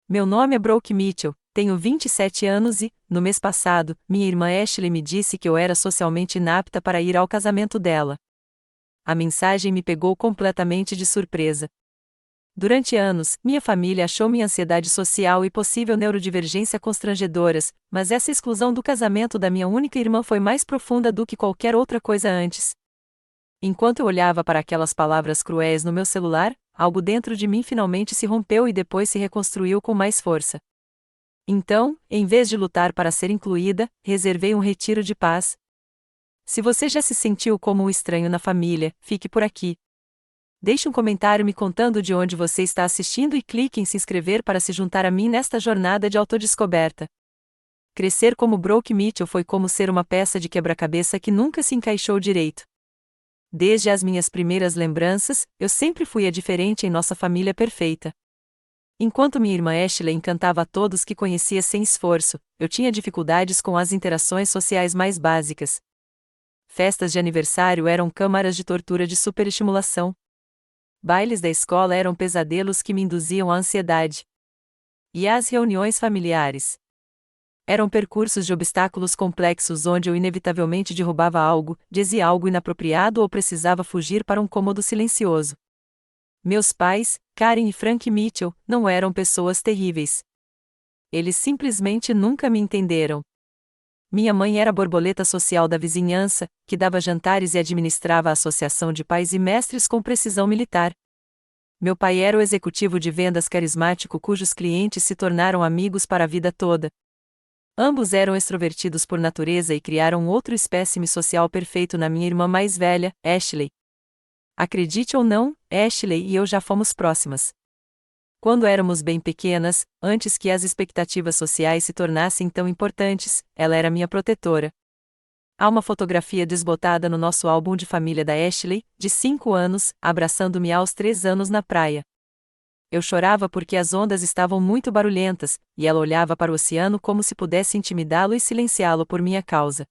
Meu nome é Brooke Mitchell, tenho 27 anos e, no mês passado, minha irmã Ashley me disse que eu era socialmente inapta para ir ao casamento dela. A mensagem me pegou completamente de surpresa. Durante anos, minha família achou minha ansiedade social e possível neurodivergência constrangedoras, mas essa exclusão do casamento da minha única irmã foi mais profunda do que qualquer outra coisa antes. Enquanto eu olhava para aquelas palavras cruéis no meu celular, algo dentro de mim finalmente se rompeu e depois se reconstruiu com mais força. Então, em vez de lutar para ser incluída, reservei um retiro de paz. Se você já se sentiu como um estranho na família, fique por aqui. Deixe um comentário me contando de onde você está assistindo e clique em se inscrever para se juntar a mim nesta jornada de autodescoberta. Crescer como Brooke Mitchell foi como ser uma peça de quebra-cabeça que nunca se encaixou direito. Desde as minhas primeiras lembranças, eu sempre fui a diferente em nossa família perfeita. Enquanto minha irmã Ashley encantava a todos que conhecia sem esforço, eu tinha dificuldades com as interações sociais mais básicas. Festas de aniversário eram câmaras de tortura de superestimulação. Bailes da escola eram pesadelos que me induziam à ansiedade. E as reuniões familiares eram percursos de obstáculos complexos onde eu inevitavelmente derrubava algo, dizia algo inapropriado ou precisava fugir para um cômodo silencioso. Meus pais, Karen e Frank Mitchell, não eram pessoas terríveis. Eles simplesmente nunca me entenderam. Minha mãe era a borboleta social da vizinhança, que dava jantares e administrava a associação de pais e mestres com precisão militar. Meu pai era o executivo de vendas carismático cujos clientes se tornaram amigos para a vida toda. Ambos eram extrovertidos por natureza e criaram outro espécime social perfeito na minha irmã mais velha, Ashley. Acredite ou não, Ashley e eu já fomos próximas. Quando éramos bem pequenas, antes que as expectativas sociais se tornassem tão importantes, ela era minha protetora. Há uma fotografia desbotada no nosso álbum de família da Ashley, de 5 anos, abraçando-me aos 3 anos na praia. Eu chorava porque as ondas estavam muito barulhentas, e ela olhava para o oceano como se pudesse intimidá-lo e silenciá-lo por minha causa.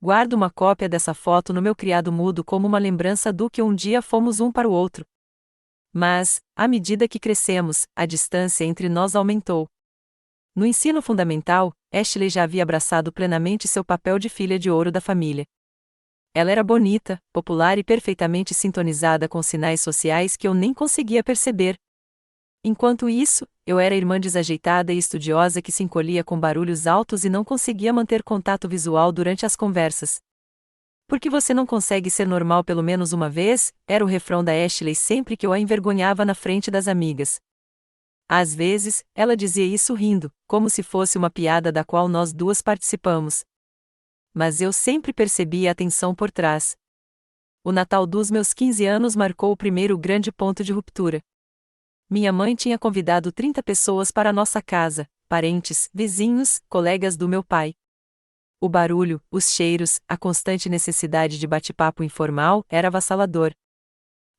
Guardo uma cópia dessa foto no meu criado mudo como uma lembrança do que um dia fomos um para o outro. Mas, à medida que crescemos, a distância entre nós aumentou. No ensino fundamental, Ashley já havia abraçado plenamente seu papel de filha de ouro da família. Ela era bonita, popular e perfeitamente sintonizada com sinais sociais que eu nem conseguia perceber. Enquanto isso, eu era a irmã desajeitada e estudiosa que se encolhia com barulhos altos e não conseguia manter contato visual durante as conversas. "Por que você não consegue ser normal pelo menos uma vez?" era o refrão da Ashley sempre que eu a envergonhava na frente das amigas. Às vezes, ela dizia isso rindo, como se fosse uma piada da qual nós duas participamos. Mas eu sempre percebia a tensão por trás. O Natal dos meus 15 anos marcou o primeiro grande ponto de ruptura. Minha mãe tinha convidado 30 pessoas para nossa casa, parentes, vizinhos, colegas do meu pai. O barulho, os cheiros, a constante necessidade de bate-papo informal era avassalador.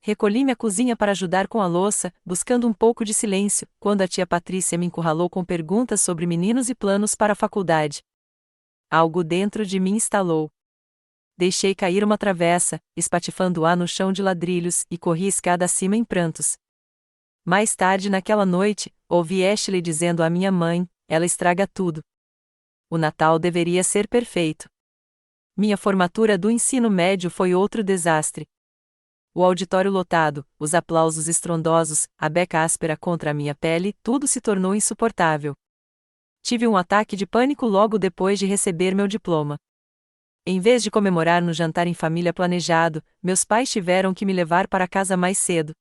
Recolhi-me à cozinha para ajudar com a louça, buscando um pouco de silêncio, quando a tia Patrícia me encurralou com perguntas sobre meninos e planos para a faculdade. Algo dentro de mim estalou. Deixei cair uma travessa, espatifando-a no chão de ladrilhos, e corri a escada acima em prantos. Mais tarde naquela noite, ouvi Ashley dizendo à minha mãe: "Ela estraga tudo. O Natal deveria ser perfeito." Minha formatura do ensino médio foi outro desastre. O auditório lotado, os aplausos estrondosos, a beca áspera contra a minha pele, tudo se tornou insuportável. Tive um ataque de pânico logo depois de receber meu diploma. Em vez de comemorar no jantar em família planejado, meus pais tiveram que me levar para casa mais cedo.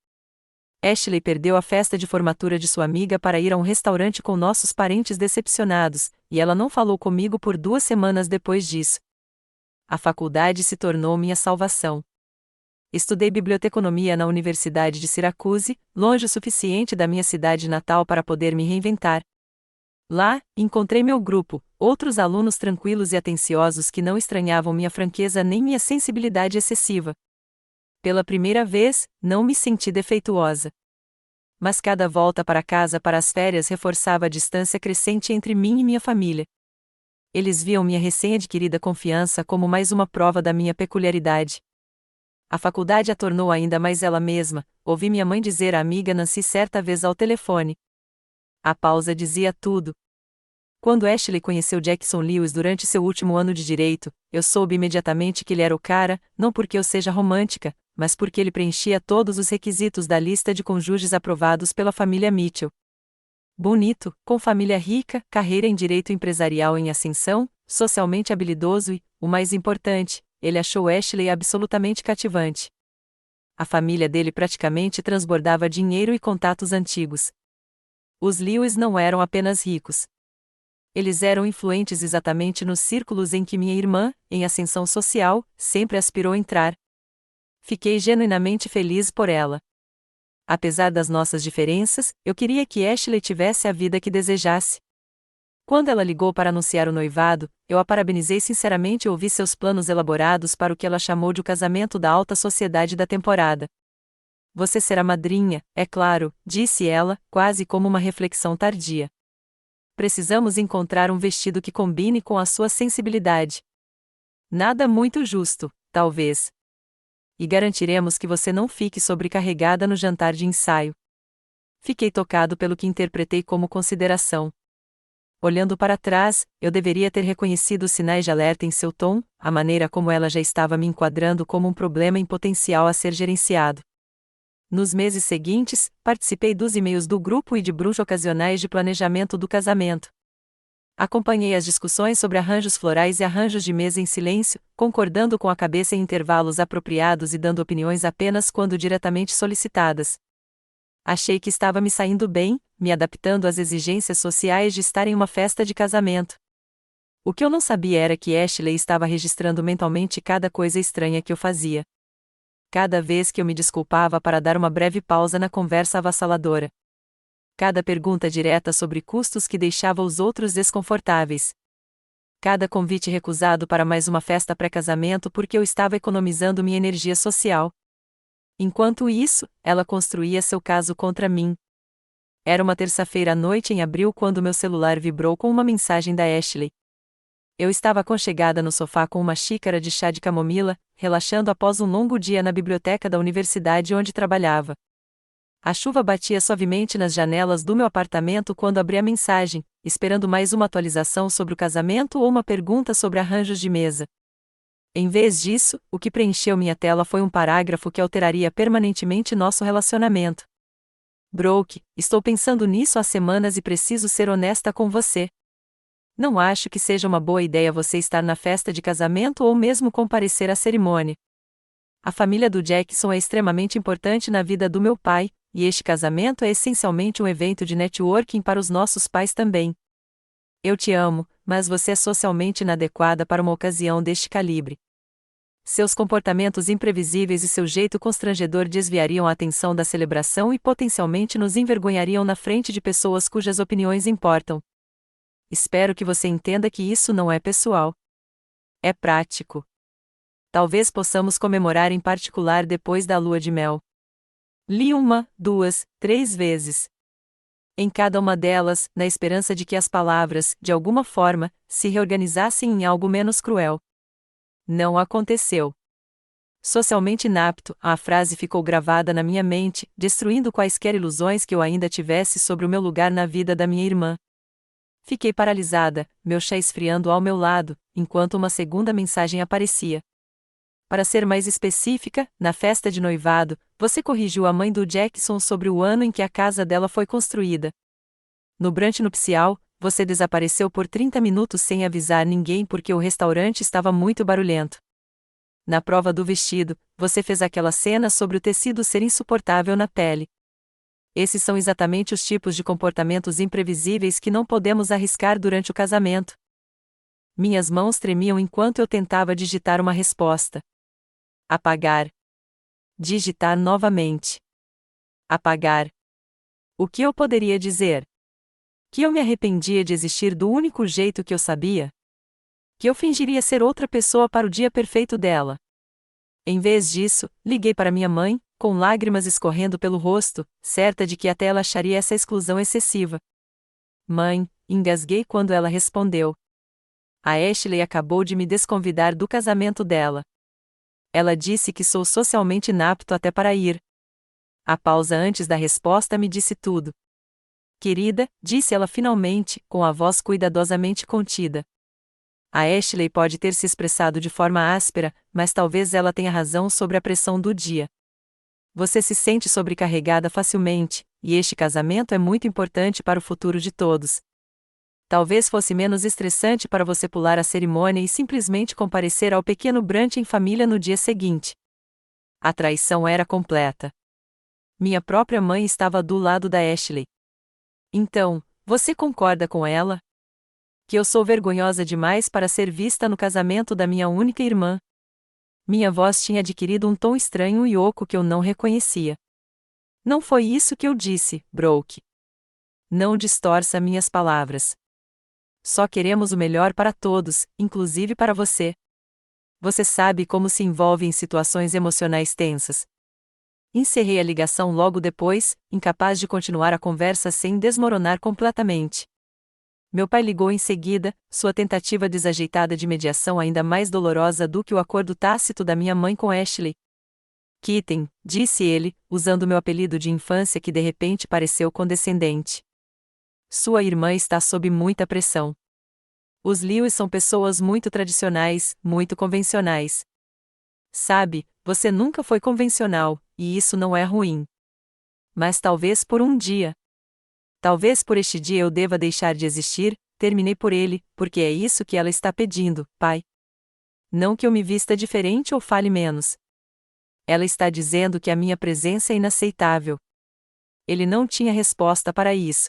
Ashley perdeu a festa de formatura de sua amiga para ir a um restaurante com nossos parentes decepcionados, e ela não falou comigo por 2 semanas depois disso. A faculdade se tornou minha salvação. Estudei biblioteconomia na Universidade de Syracuse, longe o suficiente da minha cidade natal para poder me reinventar. Lá, encontrei meu grupo, outros alunos tranquilos e atenciosos que não estranhavam minha franqueza nem minha sensibilidade excessiva. Pela primeira vez, não me senti defeituosa. Mas cada volta para casa para as férias reforçava a distância crescente entre mim e minha família. Eles viam minha recém-adquirida confiança como mais uma prova da minha peculiaridade. A faculdade a tornou ainda mais ela mesma, ouvi minha mãe dizer à amiga Nancy certa vez ao telefone. A pausa dizia tudo. Quando Ashley conheceu Jackson Lewis durante seu último ano de direito, eu soube imediatamente que ele era o cara, não porque eu seja romântica, mas porque ele preenchia todos os requisitos da lista de cônjuges aprovados pela família Mitchell. Bonito, com família rica, carreira em direito empresarial em ascensão, socialmente habilidoso e, o mais importante, ele achou Ashley absolutamente cativante. A família dele praticamente transbordava dinheiro e contatos antigos. Os Lewis não eram apenas ricos. Eles eram influentes exatamente nos círculos em que minha irmã, em ascensão social, sempre aspirou entrar. Fiquei genuinamente feliz por ela. Apesar das nossas diferenças, eu queria que Ashley tivesse a vida que desejasse. Quando ela ligou para anunciar o noivado, eu a parabenizei sinceramente e ouvi seus planos elaborados para o que ela chamou de o casamento da alta sociedade da temporada. Você será madrinha, é claro, disse ela, quase como uma reflexão tardia. Precisamos encontrar um vestido que combine com a sua sensibilidade. Nada muito justo, talvez. E garantiremos que você não fique sobrecarregada no jantar de ensaio. Fiquei tocado pelo que interpretei como consideração. Olhando para trás, eu deveria ter reconhecido os sinais de alerta em seu tom, a maneira como ela já estava me enquadrando como um problema em potencial a ser gerenciado. Nos meses seguintes, participei dos e-mails do grupo e de brunch ocasionais de planejamento do casamento. Acompanhei as discussões sobre arranjos florais e arranjos de mesa em silêncio, concordando com a cabeça em intervalos apropriados e dando opiniões apenas quando diretamente solicitadas. Achei que estava me saindo bem, me adaptando às exigências sociais de estar em uma festa de casamento. O que eu não sabia era que Ashley estava registrando mentalmente cada coisa estranha que eu fazia. Cada vez que eu me desculpava para dar uma breve pausa na conversa avassaladora. Cada pergunta direta sobre custos que deixava os outros desconfortáveis. Cada convite recusado para mais uma festa pré-casamento porque eu estava economizando minha energia social. Enquanto isso, ela construía seu caso contra mim. Era uma terça-feira à noite em abril quando meu celular vibrou com uma mensagem da Ashley. Eu estava aconchegada no sofá com uma xícara de chá de camomila, relaxando após um longo dia na biblioteca da universidade onde trabalhava. A chuva batia suavemente nas janelas do meu apartamento quando abri a mensagem, esperando mais uma atualização sobre o casamento ou uma pergunta sobre arranjos de mesa. Em vez disso, o que preencheu minha tela foi um parágrafo que alteraria permanentemente nosso relacionamento. Brooke, estou pensando nisso há semanas e preciso ser honesta com você. Não acho que seja uma boa ideia você estar na festa de casamento ou mesmo comparecer à cerimônia. A família do Jackson é extremamente importante na vida do meu pai, e este casamento é essencialmente um evento de networking para os nossos pais também. Eu te amo, mas você é socialmente inadequada para uma ocasião deste calibre. Seus comportamentos imprevisíveis e seu jeito constrangedor desviariam a atenção da celebração e potencialmente nos envergonhariam na frente de pessoas cujas opiniões importam. Espero que você entenda que isso não é pessoal. É prático. Talvez possamos comemorar em particular depois da lua de mel. Li 1, 2, 3 vezes. Em cada uma delas, na esperança de que as palavras, de alguma forma, se reorganizassem em algo menos cruel. Não aconteceu. Socialmente inapto, a frase ficou gravada na minha mente, destruindo quaisquer ilusões que eu ainda tivesse sobre o meu lugar na vida da minha irmã. Fiquei paralisada, meu chá esfriando ao meu lado, enquanto uma segunda mensagem aparecia. Para ser mais específica, na festa de noivado, você corrigiu a mãe do Jackson sobre o ano em que a casa dela foi construída. No brunch nupcial, você desapareceu por 30 minutos sem avisar ninguém porque o restaurante estava muito barulhento. Na prova do vestido, você fez aquela cena sobre o tecido ser insuportável na pele. Esses são exatamente os tipos de comportamentos imprevisíveis que não podemos arriscar durante o casamento. Minhas mãos tremiam enquanto eu tentava digitar uma resposta. Apagar. Digitar novamente. Apagar. O que eu poderia dizer? Que eu me arrependia de existir do único jeito que eu sabia? Que eu fingiria ser outra pessoa para o dia perfeito dela? Em vez disso, liguei para minha mãe, com lágrimas escorrendo pelo rosto, certa de que até ela acharia essa exclusão excessiva. Mãe, engasguei quando ela respondeu. A Ashley acabou de me desconvidar do casamento dela. Ela disse que sou socialmente inapto até para ir. A pausa antes da resposta me disse tudo. Querida, disse ela finalmente, com a voz cuidadosamente contida. A Ashley pode ter se expressado de forma áspera, mas talvez ela tenha razão sobre a pressão do dia. Você se sente sobrecarregada facilmente, e este casamento é muito importante para o futuro de todos. Talvez fosse menos estressante para você pular a cerimônia e simplesmente comparecer ao pequeno brunch em família no dia seguinte. A traição era completa. Minha própria mãe estava do lado da Ashley. Então, você concorda com ela? Que eu sou vergonhosa demais para ser vista no casamento da minha única irmã. Minha voz tinha adquirido um tom estranho e oco que eu não reconhecia. Não foi isso que eu disse, Brooke. Não distorça minhas palavras. Só queremos o melhor para todos, inclusive para você. Você sabe como se envolve em situações emocionais tensas. Encerrei a ligação logo depois, incapaz de continuar a conversa sem desmoronar completamente. Meu pai ligou em seguida, sua tentativa desajeitada de mediação ainda mais dolorosa do que o acordo tácito da minha mãe com Ashley. Kitten, disse ele, usando meu apelido de infância que de repente pareceu condescendente. Sua irmã está sob muita pressão. Os Lewis são pessoas muito tradicionais, muito convencionais. Sabe, você nunca foi convencional, e isso não é ruim. Mas talvez por um dia. Talvez por este dia eu deva deixar de existir, terminei por ele, porque é isso que ela está pedindo, pai. Não que eu me vista diferente ou fale menos. Ela está dizendo que a minha presença é inaceitável. Ele não tinha resposta para isso.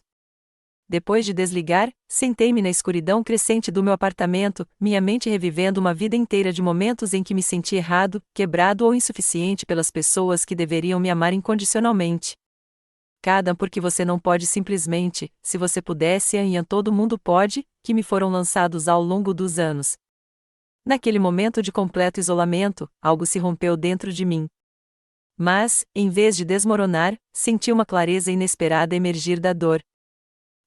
Depois de desligar, sentei-me na escuridão crescente do meu apartamento, minha mente revivendo uma vida inteira de momentos em que me senti errado, quebrado ou insuficiente pelas pessoas que deveriam me amar incondicionalmente. Cada porque você não pode simplesmente, se você pudesse e todo mundo pode, que me foram lançados ao longo dos anos. Naquele momento de completo isolamento, algo se rompeu dentro de mim. Mas, em vez de desmoronar, senti uma clareza inesperada emergir da dor.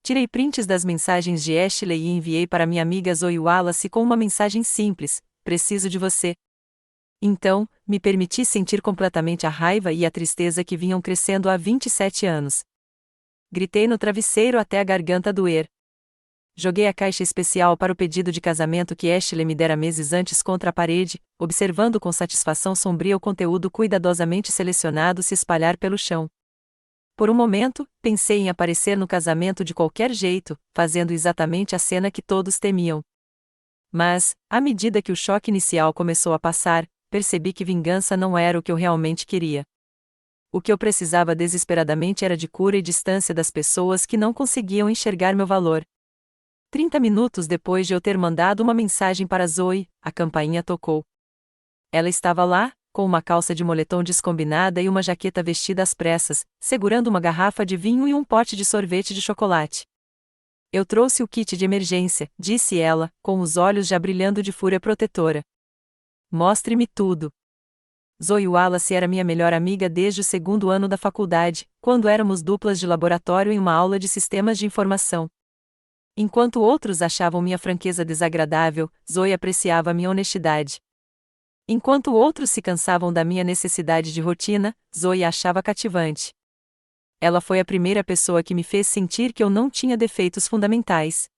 Tirei prints das mensagens de Ashley e enviei para minha amiga Zoe Wallace com uma mensagem simples: preciso de você. Então, me permiti sentir completamente a raiva e a tristeza que vinham crescendo há 27 anos. Gritei no travesseiro até a garganta doer. Joguei a caixa especial para o pedido de casamento que Ashley me dera meses antes contra a parede, observando com satisfação sombria o conteúdo cuidadosamente selecionado se espalhar pelo chão. Por um momento, pensei em aparecer no casamento de qualquer jeito, fazendo exatamente a cena que todos temiam. Mas, à medida que o choque inicial começou a passar, percebi que vingança não era o que eu realmente queria. O que eu precisava desesperadamente era de cura e distância das pessoas que não conseguiam enxergar meu valor. 30 minutos depois de eu ter mandado uma mensagem para Zoe, a campainha tocou. Ela estava lá, com uma calça de moletom descombinada e uma jaqueta vestida às pressas, segurando uma garrafa de vinho e um pote de sorvete de chocolate. Eu trouxe o kit de emergência, disse ela, com os olhos já brilhando de fúria protetora. Mostre-me tudo. Zoe Wallace era minha melhor amiga desde o segundo ano da faculdade, quando éramos duplas de laboratório em uma aula de sistemas de informação. Enquanto outros achavam minha franqueza desagradável, Zoe apreciava minha honestidade. Enquanto outros se cansavam da minha necessidade de rotina, Zoe a achava cativante. Ela foi a primeira pessoa que me fez sentir que eu não tinha defeitos fundamentais.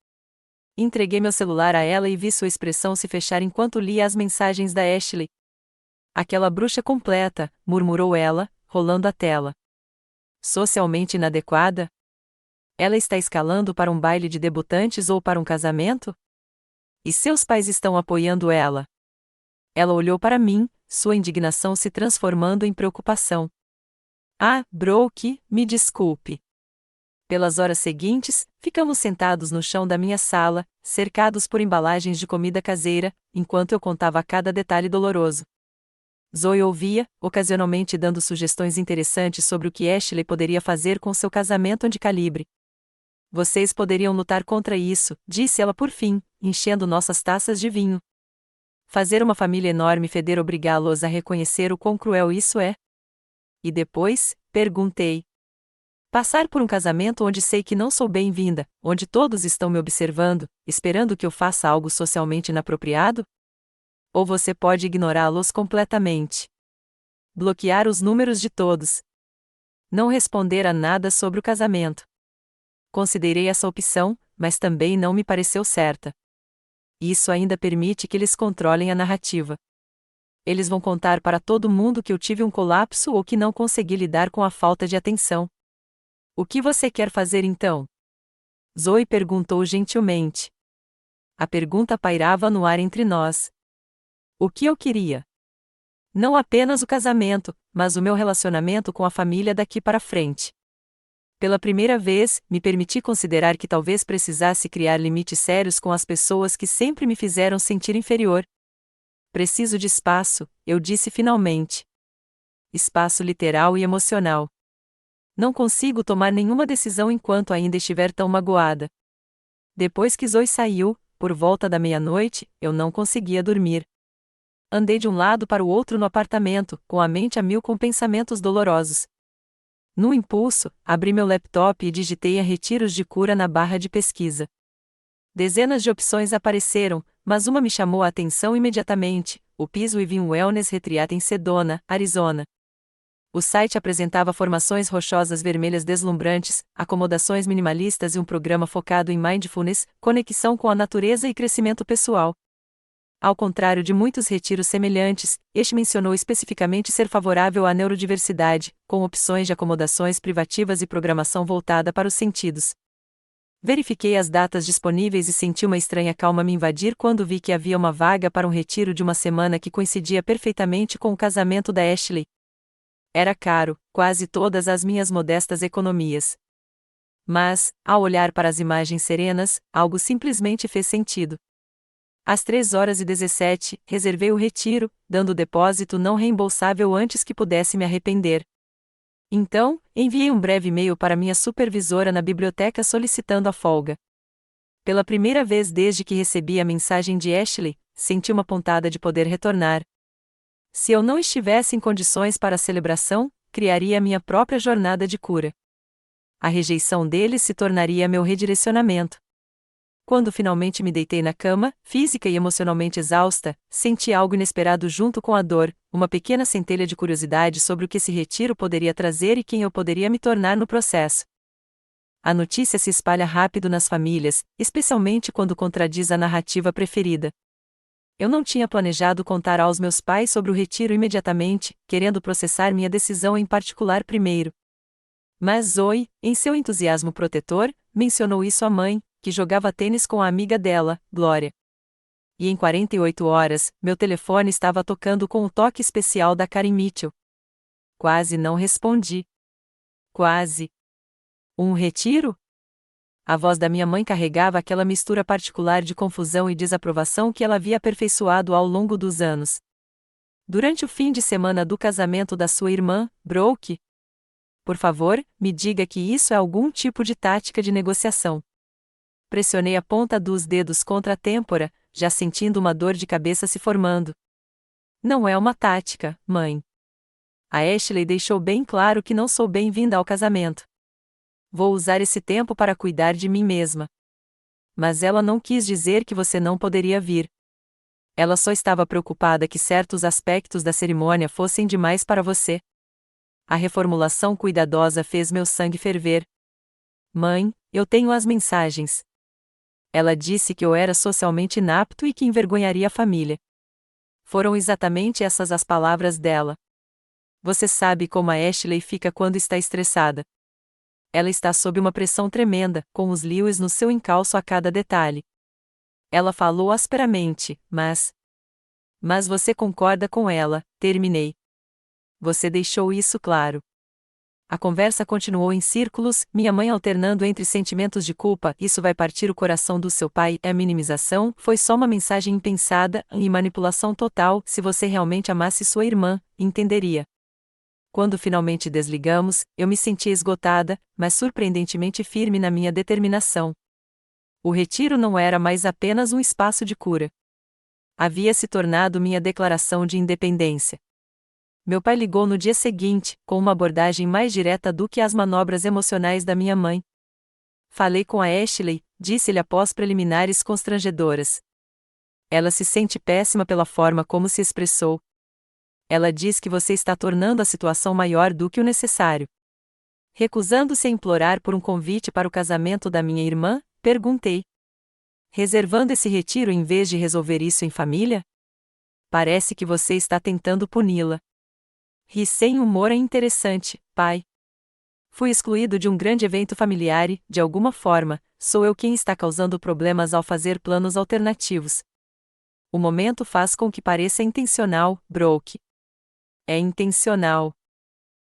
Entreguei meu celular a ela e vi sua expressão se fechar enquanto lia as mensagens da Ashley. Aquela bruxa completa, murmurou ela, rolando a tela. Socialmente inadequada? Ela está escalando para um baile de debutantes ou para um casamento? E seus pais estão apoiando ela? Ela olhou para mim, sua indignação se transformando em preocupação. Ah, Brooke, me desculpe. Pelas horas seguintes, ficamos sentados no chão da minha sala, cercados por embalagens de comida caseira, enquanto eu contava cada detalhe doloroso. Zoe ouvia, ocasionalmente dando sugestões interessantes sobre o que Ashley poderia fazer com seu casamento de calibre. Vocês poderiam lutar contra isso, disse ela por fim, enchendo nossas taças de vinho. Fazer uma família enorme feder obrigá-los a reconhecer o quão cruel isso é? E depois, perguntei. Passar por um casamento onde sei que não sou bem-vinda, onde todos estão me observando, esperando que eu faça algo socialmente inapropriado? Ou você pode ignorá-los completamente? Bloquear os números de todos. Não responder a nada sobre o casamento. Considerei essa opção, mas também não me pareceu certa. Isso ainda permite que eles controlem a narrativa. Eles vão contar para todo mundo que eu tive um colapso ou que não consegui lidar com a falta de atenção. O que você quer fazer então? Zoe perguntou gentilmente. A pergunta pairava no ar entre nós. O que eu queria? Não apenas o casamento, mas o meu relacionamento com a família daqui para frente. Pela primeira vez, me permiti considerar que talvez precisasse criar limites sérios com as pessoas que sempre me fizeram sentir inferior. Preciso de espaço, eu disse finalmente. Espaço literal e emocional. Não consigo tomar nenhuma decisão enquanto ainda estiver tão magoada. Depois que Zoe saiu, por volta da meia-noite, eu não conseguia dormir. Andei de um lado para o outro no apartamento, com a mente a mil com pensamentos dolorosos. No impulso, abri meu laptop e digitei a retiros de cura na barra de pesquisa. Dezenas de opções apareceram, mas uma me chamou a atenção imediatamente: o Peace Within Wellness Retreat em Sedona, Arizona. O site apresentava formações rochosas vermelhas deslumbrantes, acomodações minimalistas e um programa focado em mindfulness, conexão com a natureza e crescimento pessoal. Ao contrário de muitos retiros semelhantes, este mencionou especificamente ser favorável à neurodiversidade, com opções de acomodações privativas e programação voltada para os sentidos. Verifiquei as datas disponíveis e senti uma estranha calma me invadir quando vi que havia uma vaga para um retiro de uma semana que coincidia perfeitamente com o casamento da Ashley. Era caro, quase todas as minhas modestas economias. Mas, ao olhar para as imagens serenas, algo simplesmente fez sentido. Às 3h17, reservei o retiro, dando o depósito não reembolsável antes que pudesse me arrepender. Então, enviei um breve e-mail para minha supervisora na biblioteca solicitando a folga. Pela primeira vez desde que recebi a mensagem de Ashley, senti uma pontada de poder retornar. Se eu não estivesse em condições para a celebração, criaria minha própria jornada de cura. A rejeição deles se tornaria meu redirecionamento. Quando finalmente me deitei na cama, física e emocionalmente exausta, senti algo inesperado junto com a dor, uma pequena centelha de curiosidade sobre o que esse retiro poderia trazer e quem eu poderia me tornar no processo. A notícia se espalha rápido nas famílias, especialmente quando contradiz a narrativa preferida. Eu não tinha planejado contar aos meus pais sobre o retiro imediatamente, querendo processar minha decisão em particular primeiro. Mas Zoe, em seu entusiasmo protetor, mencionou isso à mãe, que jogava tênis com a amiga dela, Glória. E em 48 horas, meu telefone estava tocando com o toque especial da Karen Mitchell. Quase não respondi. Quase. Um retiro? A voz da minha mãe carregava aquela mistura particular de confusão e desaprovação que ela havia aperfeiçoado ao longo dos anos. Durante o fim de semana do casamento da sua irmã, Brooke. Por favor, me diga que isso é algum tipo de tática de negociação. Pressionei a ponta dos dedos contra a têmpora, já sentindo uma dor de cabeça se formando. Não é uma tática, mãe. A Ashley deixou bem claro que não sou bem-vinda ao casamento. Vou usar esse tempo para cuidar de mim mesma. Mas ela não quis dizer que você não poderia vir. Ela só estava preocupada que certos aspectos da cerimônia fossem demais para você. A reformulação cuidadosa fez meu sangue ferver. Mãe, eu tenho as mensagens. Ela disse que eu era socialmente inapto e que envergonharia a família. Foram exatamente essas as palavras dela. Você sabe como a Ashley fica quando está estressada. Ela está sob uma pressão tremenda, com os Lewis no seu encalço a cada detalhe. Ela falou asperamente, mas você concorda com ela, terminei. Você deixou isso claro. A conversa continuou em círculos, minha mãe alternando entre sentimentos de culpa, isso vai partir o coração do seu pai, é minimização, foi só uma mensagem impensada, e manipulação total, se você realmente amasse sua irmã, entenderia. Quando finalmente desligamos, eu me senti esgotada, mas surpreendentemente firme na minha determinação. O retiro não era mais apenas um espaço de cura. Havia se tornado minha declaração de independência. Meu pai ligou no dia seguinte, com uma abordagem mais direta do que as manobras emocionais da minha mãe. Falei com a Ashley, disse-lhe após preliminares constrangedoras. Ela se sente péssima pela forma como se expressou. Ela diz que você está tornando a situação maior do que o necessário. Recusando-se a implorar por um convite para o casamento da minha irmã, perguntei: reservando esse retiro em vez de resolver isso em família? Parece que você está tentando puni-la. Ri sem humor. É interessante, pai. Fui excluído de um grande evento familiar e, de alguma forma, sou eu quem está causando problemas ao fazer planos alternativos. O momento faz com que pareça intencional, Brooke. É intencional.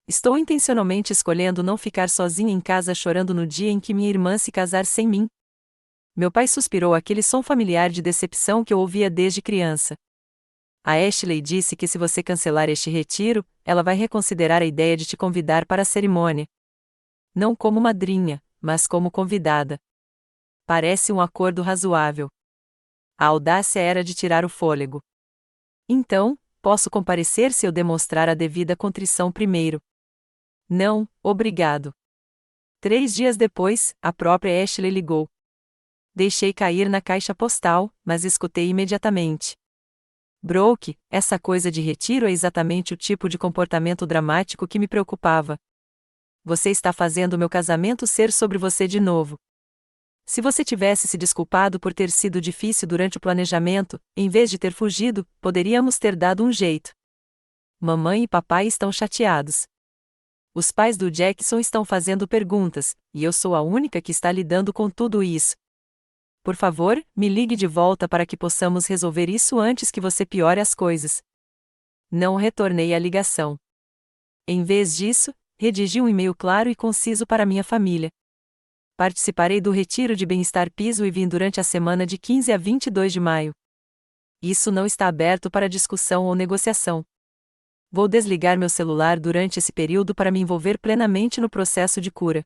Estou intencionalmente escolhendo não ficar sozinha em casa chorando no dia em que minha irmã se casar sem mim. Meu pai suspirou aquele som familiar de decepção que eu ouvia desde criança. A Ashley disse que se você cancelar este retiro, ela vai reconsiderar a ideia de te convidar para a cerimônia. Não como madrinha, mas como convidada. Parece um acordo razoável. A audácia era de tirar o fôlego. Então, posso comparecer se eu demonstrar a devida contrição primeiro. Não, obrigado. 3 dias depois, a própria Ashley ligou. Deixei cair na caixa postal, mas escutei imediatamente. Brooke, essa coisa de retiro é exatamente o tipo de comportamento dramático que me preocupava. Você está fazendo meu casamento ser sobre você de novo. Se você tivesse se desculpado por ter sido difícil durante o planejamento, em vez de ter fugido, poderíamos ter dado um jeito. Mamãe e papai estão chateados. Os pais do Jackson estão fazendo perguntas, e eu sou a única que está lidando com tudo isso. Por favor, me ligue de volta para que possamos resolver isso antes que você piore as coisas. Não retornei a ligação. Em vez disso, redigi um e-mail claro e conciso para minha família. Participarei do Retiro de Bem-Estar Piso e vim durante a semana de 15 a 22 de maio. Isso não está aberto para discussão ou negociação. Vou desligar meu celular durante esse período para me envolver plenamente no processo de cura.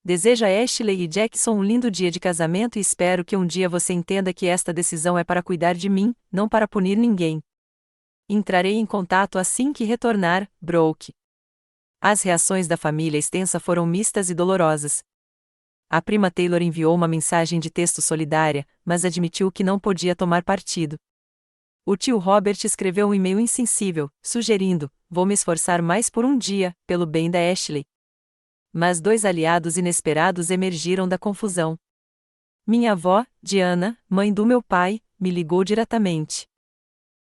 Desejo a Ashley e Jackson um lindo dia de casamento e espero que um dia você entenda que esta decisão é para cuidar de mim, não para punir ninguém. Entrarei em contato assim que retornar, Brooke. As reações da família extensa foram mistas e dolorosas. A prima Taylor enviou uma mensagem de texto solidária, mas admitiu que não podia tomar partido. O tio Robert escreveu um e-mail insensível, sugerindo: vou me esforçar mais por um dia, pelo bem da Ashley. Mas 2 aliados inesperados emergiram da confusão. Minha avó, Diana, mãe do meu pai, me ligou diretamente.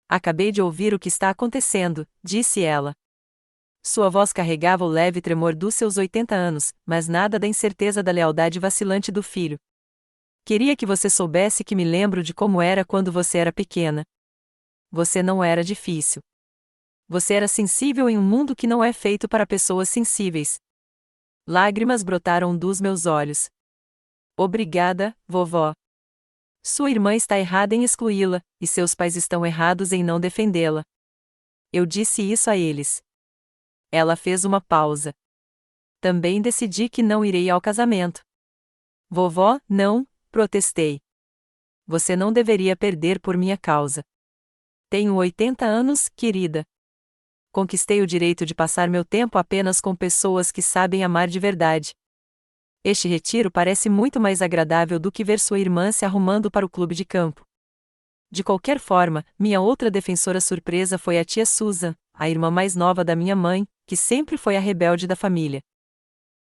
Acabei de ouvir o que está acontecendo, disse ela. Sua voz carregava o leve tremor dos seus 80 anos, mas nada da incerteza da lealdade vacilante do filho. Queria que você soubesse que me lembro de como era quando você era pequena. Você não era difícil. Você era sensível em um mundo que não é feito para pessoas sensíveis. Lágrimas brotaram dos meus olhos. Obrigada, vovó. Sua irmã está errada em excluí-la, e seus pais estão errados em não defendê-la. Eu disse isso a eles. Ela fez uma pausa. Também decidi que não irei ao casamento. Vovó, não, protestei. Você não deveria perder por minha causa. Tenho 80 anos, querida. Conquistei o direito de passar meu tempo apenas com pessoas que sabem amar de verdade. Este retiro parece muito mais agradável do que ver sua irmã se arrumando para o clube de campo. De qualquer forma, minha outra defensora surpresa foi a tia Susan, a irmã mais nova da minha mãe, que sempre foi a rebelde da família.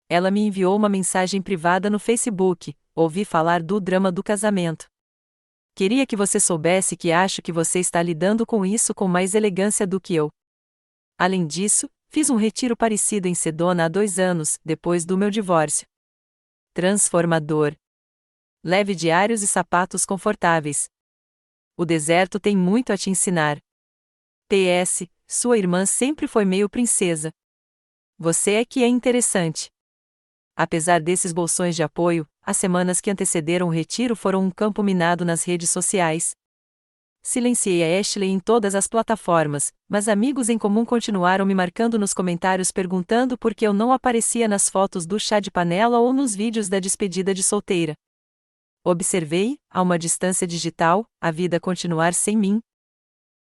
Ela me enviou uma mensagem privada no Facebook: ouvi falar do drama do casamento. Queria que você soubesse que acho que você está lidando com isso com mais elegância do que eu. Além disso, fiz um retiro parecido em Sedona há 2 anos, depois do meu divórcio. Transformador. Leve diários e sapatos confortáveis. O deserto tem muito a te ensinar. PS, sua irmã sempre foi meio princesa. Você é que é interessante. Apesar desses bolsões de apoio, as semanas que antecederam o retiro foram um campo minado nas redes sociais. Silenciei a Ashley em todas as plataformas, mas amigos em comum continuaram me marcando nos comentários perguntando por que eu não aparecia nas fotos do chá de panela ou nos vídeos da despedida de solteira. Observei, a uma distância digital, a vida continuar sem mim.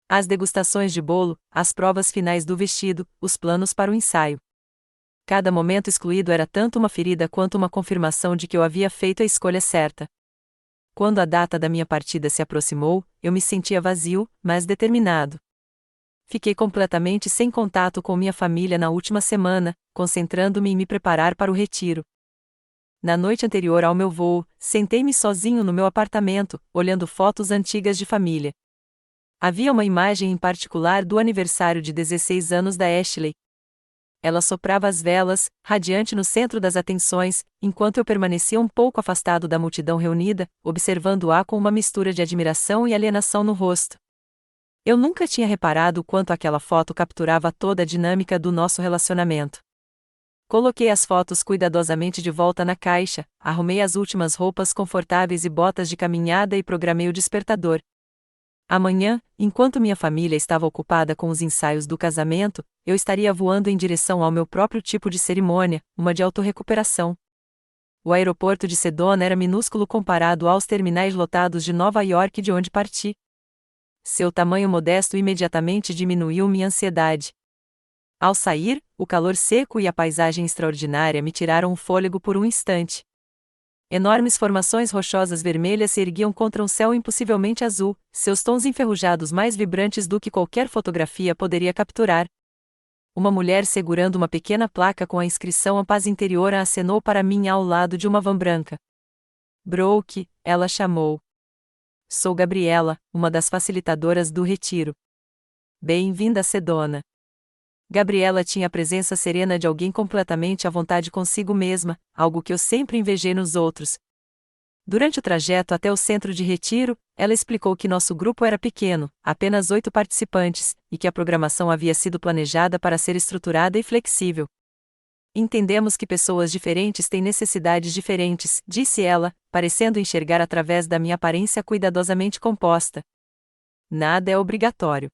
As degustações de bolo, as provas finais do vestido, os planos para o ensaio. Cada momento excluído era tanto uma ferida quanto uma confirmação de que eu havia feito a escolha certa. Quando a data da minha partida se aproximou, eu me sentia vazio, mas determinado. fiquei completamente sem contato com minha família na última semana, concentrando-me em me preparar para o retiro. Na noite anterior ao meu voo, sentei-me sozinho no meu apartamento, olhando fotos antigas de família. Havia uma imagem em particular do aniversário de 16 anos da Ashley. Ela soprava as velas, radiante no centro das atenções, enquanto eu permanecia um pouco afastado da multidão reunida, observando-a com uma mistura de admiração e alienação no rosto. Eu nunca tinha reparado o quanto aquela foto capturava toda a dinâmica do nosso relacionamento. Coloquei as fotos cuidadosamente de volta na caixa, arrumei as últimas roupas confortáveis e botas de caminhada e programei o despertador. Amanhã, enquanto minha família estava ocupada com os ensaios do casamento, eu estaria voando em direção ao meu próprio tipo de cerimônia, uma de autorrecuperação. O aeroporto de Sedona era minúsculo comparado aos terminais lotados de Nova York de onde parti. Seu tamanho modesto imediatamente diminuiu minha ansiedade. Ao sair, o calor seco e a paisagem extraordinária me tiraram o fôlego por um instante. Enormes formações rochosas vermelhas se erguiam contra um céu impossivelmente azul, seus tons enferrujados mais vibrantes do que qualquer fotografia poderia capturar. Uma mulher segurando uma pequena placa com a inscrição "A Paz Interior" acenou para mim ao lado de uma van branca. Brooke, ela chamou. Sou Gabriela, uma das facilitadoras do retiro. Bem-vinda a Sedona. Gabriela tinha a presença serena de alguém completamente à vontade consigo mesma, algo que eu sempre invejei nos outros. Durante o trajeto até o centro de retiro, ela explicou que nosso grupo era pequeno, apenas 8 participantes, e que a programação havia sido planejada para ser estruturada e flexível. Entendemos que pessoas diferentes têm necessidades diferentes, disse ela, parecendo enxergar através da minha aparência cuidadosamente composta. Nada é obrigatório.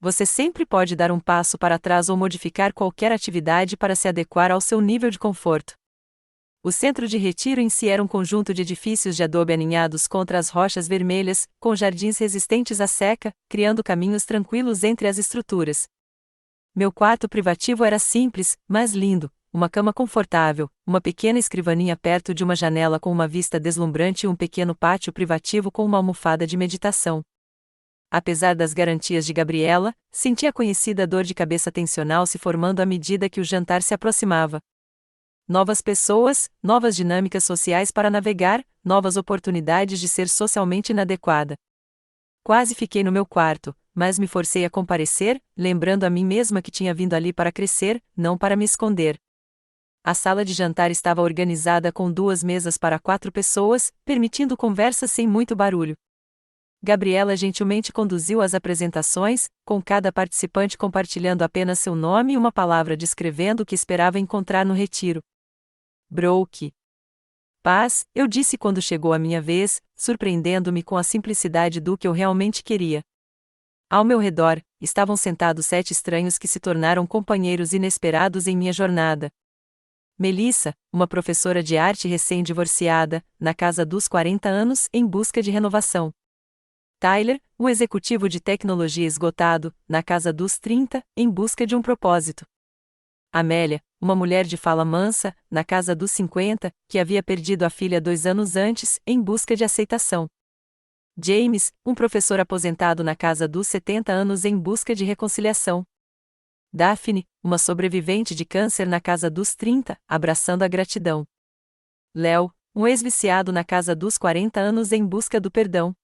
Você sempre pode dar um passo para trás ou modificar qualquer atividade para se adequar ao seu nível de conforto. O centro de retiro em si era um conjunto de edifícios de adobe aninhados contra as rochas vermelhas, com jardins resistentes à seca, criando caminhos tranquilos entre as estruturas. Meu quarto privativo era simples, mas lindo, uma cama confortável, uma pequena escrivaninha perto de uma janela com uma vista deslumbrante e um pequeno pátio privativo com uma almofada de meditação. Apesar das garantias de Gabriela, senti a conhecida dor de cabeça tensional se formando à medida que o jantar se aproximava. Novas pessoas, novas dinâmicas sociais para navegar, novas oportunidades de ser socialmente inadequada. Quase fiquei no meu quarto, mas me forcei a comparecer, lembrando a mim mesma que tinha vindo ali para crescer, não para me esconder. A sala de jantar estava organizada com 2 mesas para 4 pessoas, permitindo conversas sem muito barulho. Gabriela gentilmente conduziu as apresentações, com cada participante compartilhando apenas seu nome e uma palavra descrevendo o que esperava encontrar no retiro. Brooke. Paz, eu disse quando chegou a minha vez, surpreendendo-me com a simplicidade do que eu realmente queria. Ao meu redor, estavam sentados 7 estranhos que se tornaram companheiros inesperados em minha jornada. Melissa, uma professora de arte recém-divorciada, na casa dos 40 anos, em busca de renovação. Tyler, um executivo de tecnologia esgotado, na casa dos 30, em busca de um propósito. Amélia, uma mulher de fala mansa, na casa dos 50, que havia perdido a filha 2 anos antes, em busca de aceitação. James, um professor aposentado na casa dos 70 anos em busca de reconciliação. Daphne, uma sobrevivente de câncer na casa dos 30, abraçando a gratidão. Léo, um ex-viciado na casa dos 40 anos em busca do perdão.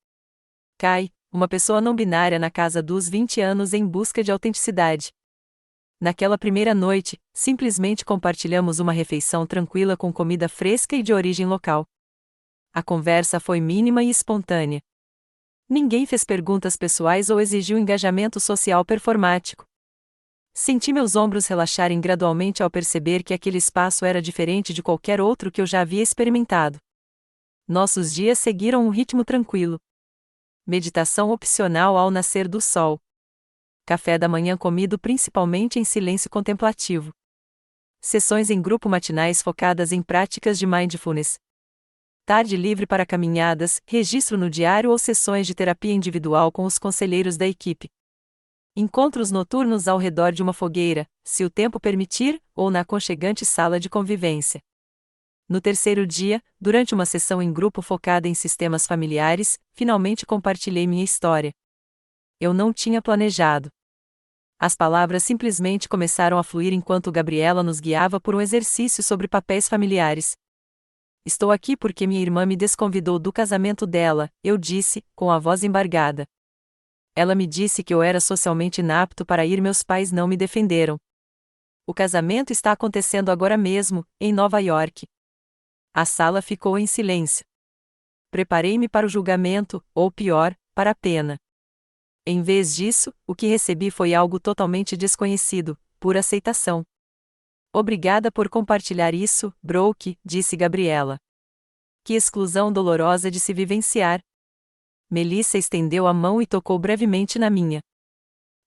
Kai, uma pessoa não binária na casa dos 20 anos em busca de autenticidade. Naquela primeira noite, simplesmente compartilhamos uma refeição tranquila com comida fresca e de origem local. A conversa foi mínima e espontânea. Ninguém fez perguntas pessoais ou exigiu engajamento social performático. Senti meus ombros relaxarem gradualmente ao perceber que aquele espaço era diferente de qualquer outro que eu já havia experimentado. Nossos dias seguiram um ritmo tranquilo. Meditação opcional ao nascer do sol. Café da manhã comido principalmente em silêncio contemplativo. Sessões em grupo matinais focadas em práticas de mindfulness. Tarde livre para caminhadas, registro no diário ou sessões de terapia individual com os conselheiros da equipe. Encontros noturnos ao redor de uma fogueira, se o tempo permitir, ou na aconchegante sala de convivência. No terceiro dia, durante uma sessão em grupo focada em sistemas familiares, finalmente compartilhei minha história. Eu não tinha planejado. As palavras simplesmente começaram a fluir enquanto Gabriela nos guiava por um exercício sobre papéis familiares. Estou aqui porque minha irmã me desconvidou do casamento dela, eu disse, com a voz embargada. Ela me disse que eu era socialmente inapto para ir, meus pais não me defenderam. O casamento está acontecendo agora mesmo, em Nova York. A sala ficou em silêncio. Preparei-me para o julgamento, ou pior, para a pena. Em vez disso, o que recebi foi algo totalmente desconhecido, pura aceitação. Obrigada por compartilhar isso, Brooke, disse Gabriela. Que exclusão dolorosa de se vivenciar. Melissa estendeu a mão e tocou brevemente na minha.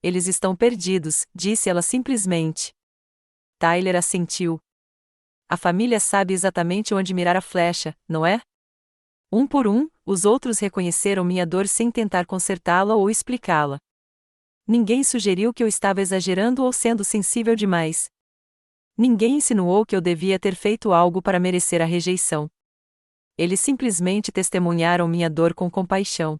Eles estão perdidos, disse ela simplesmente. Tyler assentiu. A família sabe exatamente onde mirar a flecha, não é? Um por um, os outros reconheceram minha dor sem tentar consertá-la ou explicá-la. Ninguém sugeriu que eu estava exagerando ou sendo sensível demais. Ninguém insinuou que eu devia ter feito algo para merecer a rejeição. Eles simplesmente testemunharam minha dor com compaixão.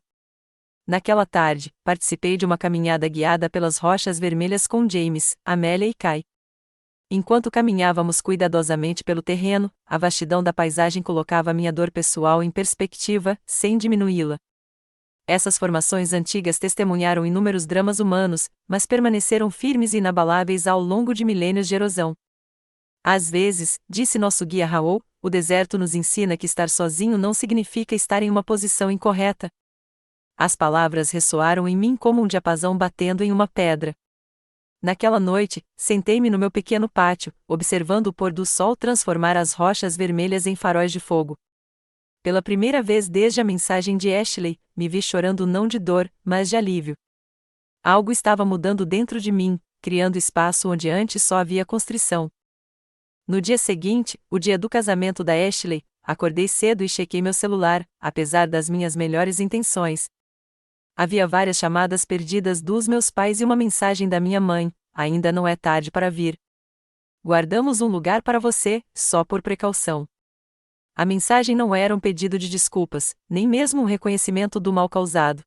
Naquela tarde, participei de uma caminhada guiada pelas rochas vermelhas com James, Amélia e Kai. Enquanto caminhávamos cuidadosamente pelo terreno, a vastidão da paisagem colocava minha dor pessoal em perspectiva, sem diminuí-la. Essas formações antigas testemunharam inúmeros dramas humanos, mas permaneceram firmes e inabaláveis ao longo de milênios de erosão. Às vezes, disse nosso guia Raoul, o deserto nos ensina que estar sozinho não significa estar em uma posição incorreta. As palavras ressoaram em mim como um diapasão batendo em uma pedra. Naquela noite, sentei-me no meu pequeno pátio, observando o pôr do sol transformar as rochas vermelhas em faróis de fogo. Pela primeira vez desde a mensagem de Ashley, me vi chorando não de dor, mas de alívio. Algo estava mudando dentro de mim, criando espaço onde antes só havia constrição. No dia seguinte, o dia do casamento da Ashley, acordei cedo e chequei meu celular, apesar das minhas melhores intenções. Havia várias chamadas perdidas dos meus pais e uma mensagem da minha mãe: ainda não é tarde para vir. Guardamos um lugar para você, só por precaução. A mensagem não era um pedido de desculpas, nem mesmo um reconhecimento do mal causado.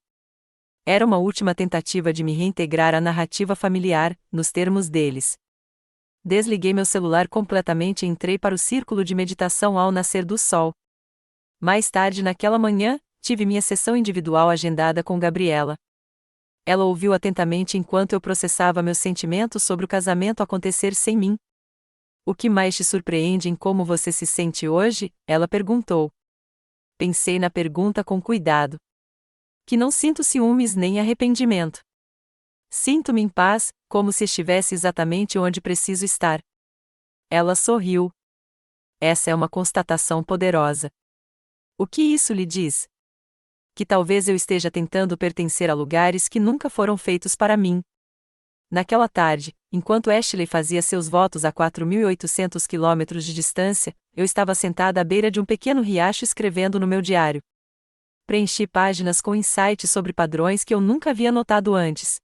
Era uma última tentativa de me reintegrar à narrativa familiar, nos termos deles. Desliguei meu celular completamente e entrei para o círculo de meditação ao nascer do sol. Mais tarde naquela manhã, tive minha sessão individual agendada com Gabriela. Ela ouviu atentamente enquanto eu processava meus sentimentos sobre o casamento acontecer sem mim. O que mais te surpreende em como você se sente hoje? Ela perguntou. Pensei na pergunta com cuidado. Que não sinto ciúmes nem arrependimento. Sinto-me em paz, como se estivesse exatamente onde preciso estar. Ela sorriu. Essa é uma constatação poderosa. O que isso lhe diz? Que talvez eu esteja tentando pertencer a lugares que nunca foram feitos para mim. Naquela tarde, enquanto Ashley fazia seus votos a 4.800 quilômetros de distância, eu estava sentada à beira de um pequeno riacho escrevendo no meu diário. Preenchi páginas com insights sobre padrões que eu nunca havia notado antes.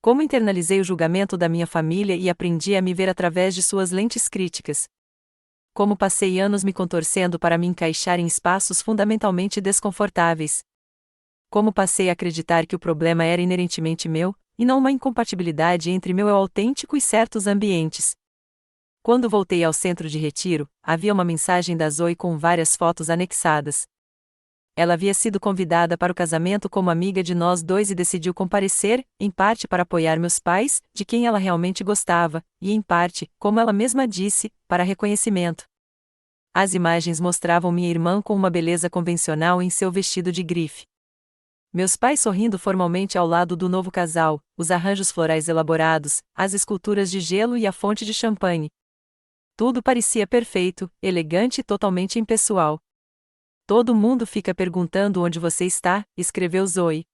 Como internalizei o julgamento da minha família e aprendi a me ver através de suas lentes críticas. Como passei anos me contorcendo para me encaixar em espaços fundamentalmente desconfortáveis. Como passei a acreditar que o problema era inerentemente meu, e não uma incompatibilidade entre meu eu autêntico e certos ambientes. Quando voltei ao centro de retiro, havia uma mensagem da Zoe com várias fotos anexadas. Ela havia sido convidada para o casamento como amiga de nós dois e decidiu comparecer, em parte para apoiar meus pais, de quem ela realmente gostava, e em parte, como ela mesma disse, para reconhecimento. As imagens mostravam minha irmã com uma beleza convencional em seu vestido de grife. Meus pais sorrindo formalmente ao lado do novo casal, os arranjos florais elaborados, as esculturas de gelo e a fonte de champanhe. Tudo parecia perfeito, elegante e totalmente impessoal. Todo mundo fica perguntando onde você está, escreveu Zoe.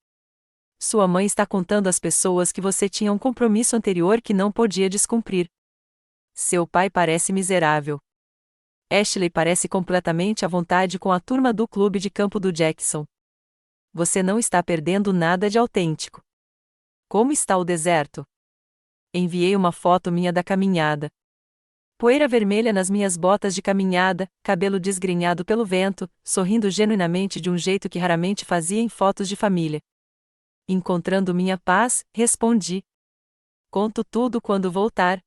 Sua mãe está contando às pessoas que você tinha um compromisso anterior que não podia descumprir. Seu pai parece miserável. Ashley parece completamente à vontade com a turma do clube de campo do Jackson. Você não está perdendo nada de autêntico. Como está o deserto? Enviei uma foto minha da caminhada. Poeira vermelha nas minhas botas de caminhada, cabelo desgrenhado pelo vento, sorrindo genuinamente de um jeito que raramente fazia em fotos de família. Encontrando minha paz, respondi. Conto tudo quando voltar.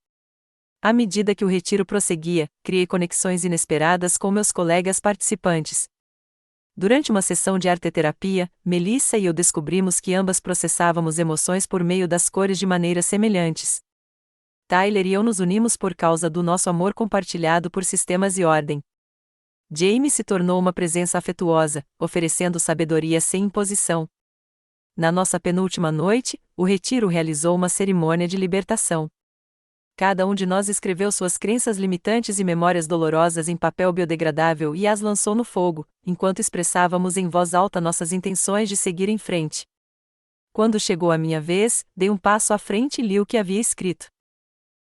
À medida que o retiro prosseguia, criei conexões inesperadas com meus colegas participantes. Durante uma sessão de arteterapia, Melissa e eu descobrimos que ambas processávamos emoções por meio das cores de maneiras semelhantes. Tyler e eu nos unimos por causa do nosso amor compartilhado por sistemas e ordem. Jamie se tornou uma presença afetuosa, oferecendo sabedoria sem imposição. Na nossa penúltima noite, o retiro realizou uma cerimônia de libertação. Cada um de nós escreveu suas crenças limitantes e memórias dolorosas em papel biodegradável e as lançou no fogo, enquanto expressávamos em voz alta nossas intenções de seguir em frente. Quando chegou a minha vez, dei um passo à frente e li o que havia escrito.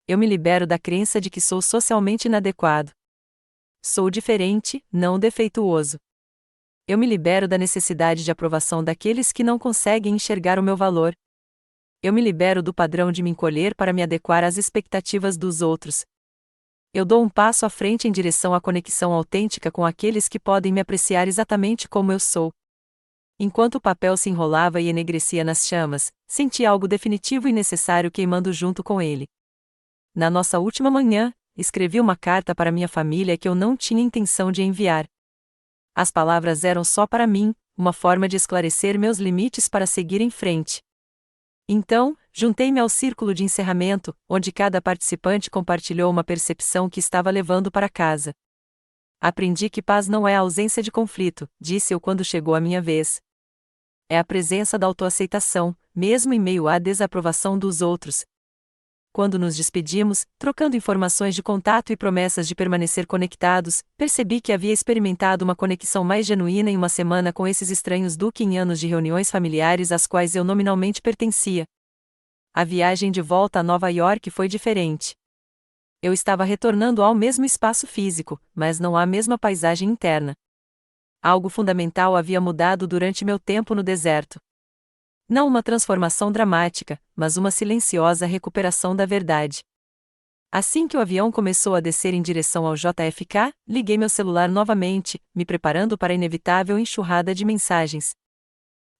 Eu me libero da crença de que sou socialmente inadequado. Sou diferente, não defeituoso. Eu me libero da necessidade de aprovação daqueles que não conseguem enxergar o meu valor. Eu me libero do padrão de me encolher para me adequar às expectativas dos outros. Eu dou um passo à frente em direção à conexão autêntica com aqueles que podem me apreciar exatamente como eu sou. Enquanto o papel se enrolava e enegrecia nas chamas, senti algo definitivo e necessário queimando junto com ele. Na nossa última manhã, escrevi uma carta para minha família que eu não tinha intenção de enviar. As palavras eram só para mim, uma forma de esclarecer meus limites para seguir em frente. Então, juntei-me ao círculo de encerramento, onde cada participante compartilhou uma percepção que estava levando para casa. Aprendi que paz não é a ausência de conflito, disse eu quando chegou a minha vez. É a presença da autoaceitação, mesmo em meio à desaprovação dos outros. Quando nos despedimos, trocando informações de contato e promessas de permanecer conectados, percebi que havia experimentado uma conexão mais genuína em uma semana com esses estranhos do que em anos de reuniões familiares às quais eu nominalmente pertencia. A viagem de volta a Nova York foi diferente. Eu estava retornando ao mesmo espaço físico, mas não à mesma paisagem interna. Algo fundamental havia mudado durante meu tempo no deserto. Não uma transformação dramática, mas uma silenciosa recuperação da verdade. Assim que o avião começou a descer em direção ao JFK, liguei meu celular novamente, me preparando para a inevitável enxurrada de mensagens.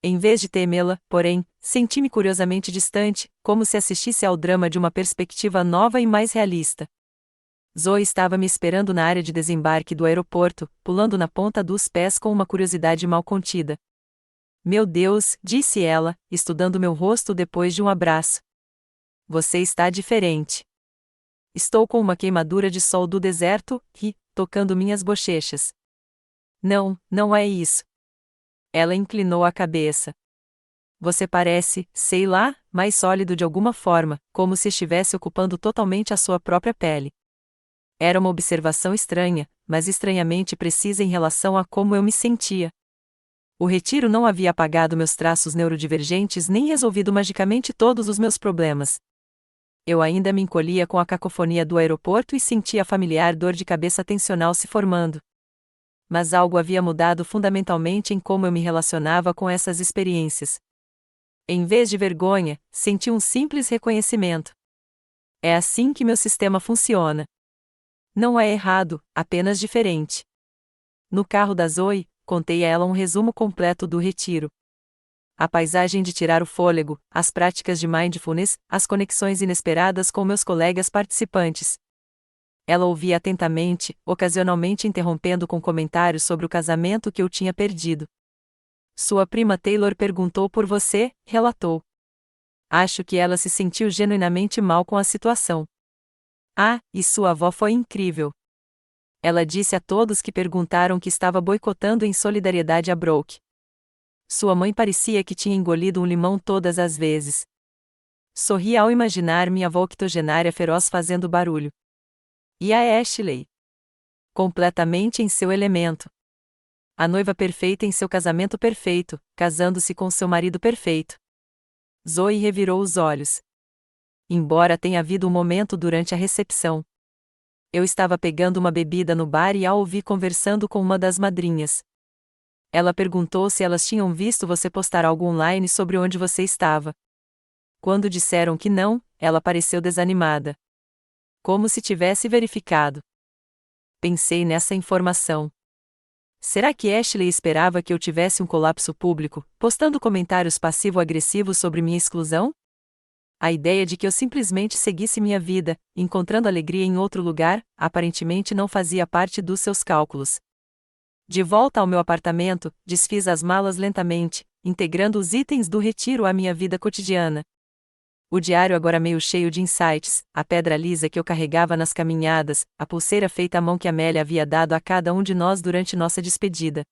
Em vez de temê-la, porém, senti-me curiosamente distante, como se assistisse ao drama de uma perspectiva nova e mais realista. Zoe estava me esperando na área de desembarque do aeroporto, pulando na ponta dos pés com uma curiosidade mal contida. Meu Deus, disse ela, estudando meu rosto depois de um abraço. Você está diferente. Estou com uma queimadura de sol do deserto, tocando minhas bochechas. Não, não é isso. Ela inclinou a cabeça. Você parece, sei lá, mais sólido de alguma forma, como se estivesse ocupando totalmente a sua própria pele. Era uma observação estranha, mas estranhamente precisa em relação a como eu me sentia. O retiro não havia apagado meus traços neurodivergentes nem resolvido magicamente todos os meus problemas. Eu ainda me encolhia com a cacofonia do aeroporto e sentia a familiar dor de cabeça tensional se formando. Mas algo havia mudado fundamentalmente em como eu me relacionava com essas experiências. Em vez de vergonha, senti um simples reconhecimento. É assim que meu sistema funciona. Não é errado, apenas diferente. No carro da Zoe, contei a ela um resumo completo do retiro. A paisagem de tirar o fôlego, as práticas de mindfulness, as conexões inesperadas com meus colegas participantes. Ela ouvia atentamente, ocasionalmente interrompendo com comentários sobre o casamento que eu tinha perdido. Sua prima Taylor perguntou por você, relatou. Acho que ela se sentiu genuinamente mal com a situação. Ah, e sua avó foi incrível. Ela disse a todos que perguntaram que estava boicotando em solidariedade a Brooke. Sua mãe parecia que tinha engolido um limão todas as vezes. Sorri ao imaginar minha avó octogenária feroz fazendo barulho. E a Ashley? Completamente em seu elemento. A noiva perfeita em seu casamento perfeito, casando-se com seu marido perfeito. Zoe revirou os olhos. Embora tenha havido um momento durante a recepção. Eu estava pegando uma bebida no bar e a ouvi conversando com uma das madrinhas. Ela perguntou se elas tinham visto você postar algo online sobre onde você estava. Quando disseram que não, ela pareceu desanimada. Como se tivesse verificado. Pensei nessa informação. Será que Ashley esperava que eu tivesse um colapso público, postando comentários passivo-agressivos sobre minha exclusão? A ideia de que eu simplesmente seguisse minha vida, encontrando alegria em outro lugar, aparentemente não fazia parte dos seus cálculos. De volta ao meu apartamento, desfiz as malas lentamente, integrando os itens do retiro à minha vida cotidiana. O diário agora meio cheio de insights, a pedra lisa que eu carregava nas caminhadas, a pulseira feita à mão que Amélia havia dado a cada um de nós durante nossa despedida.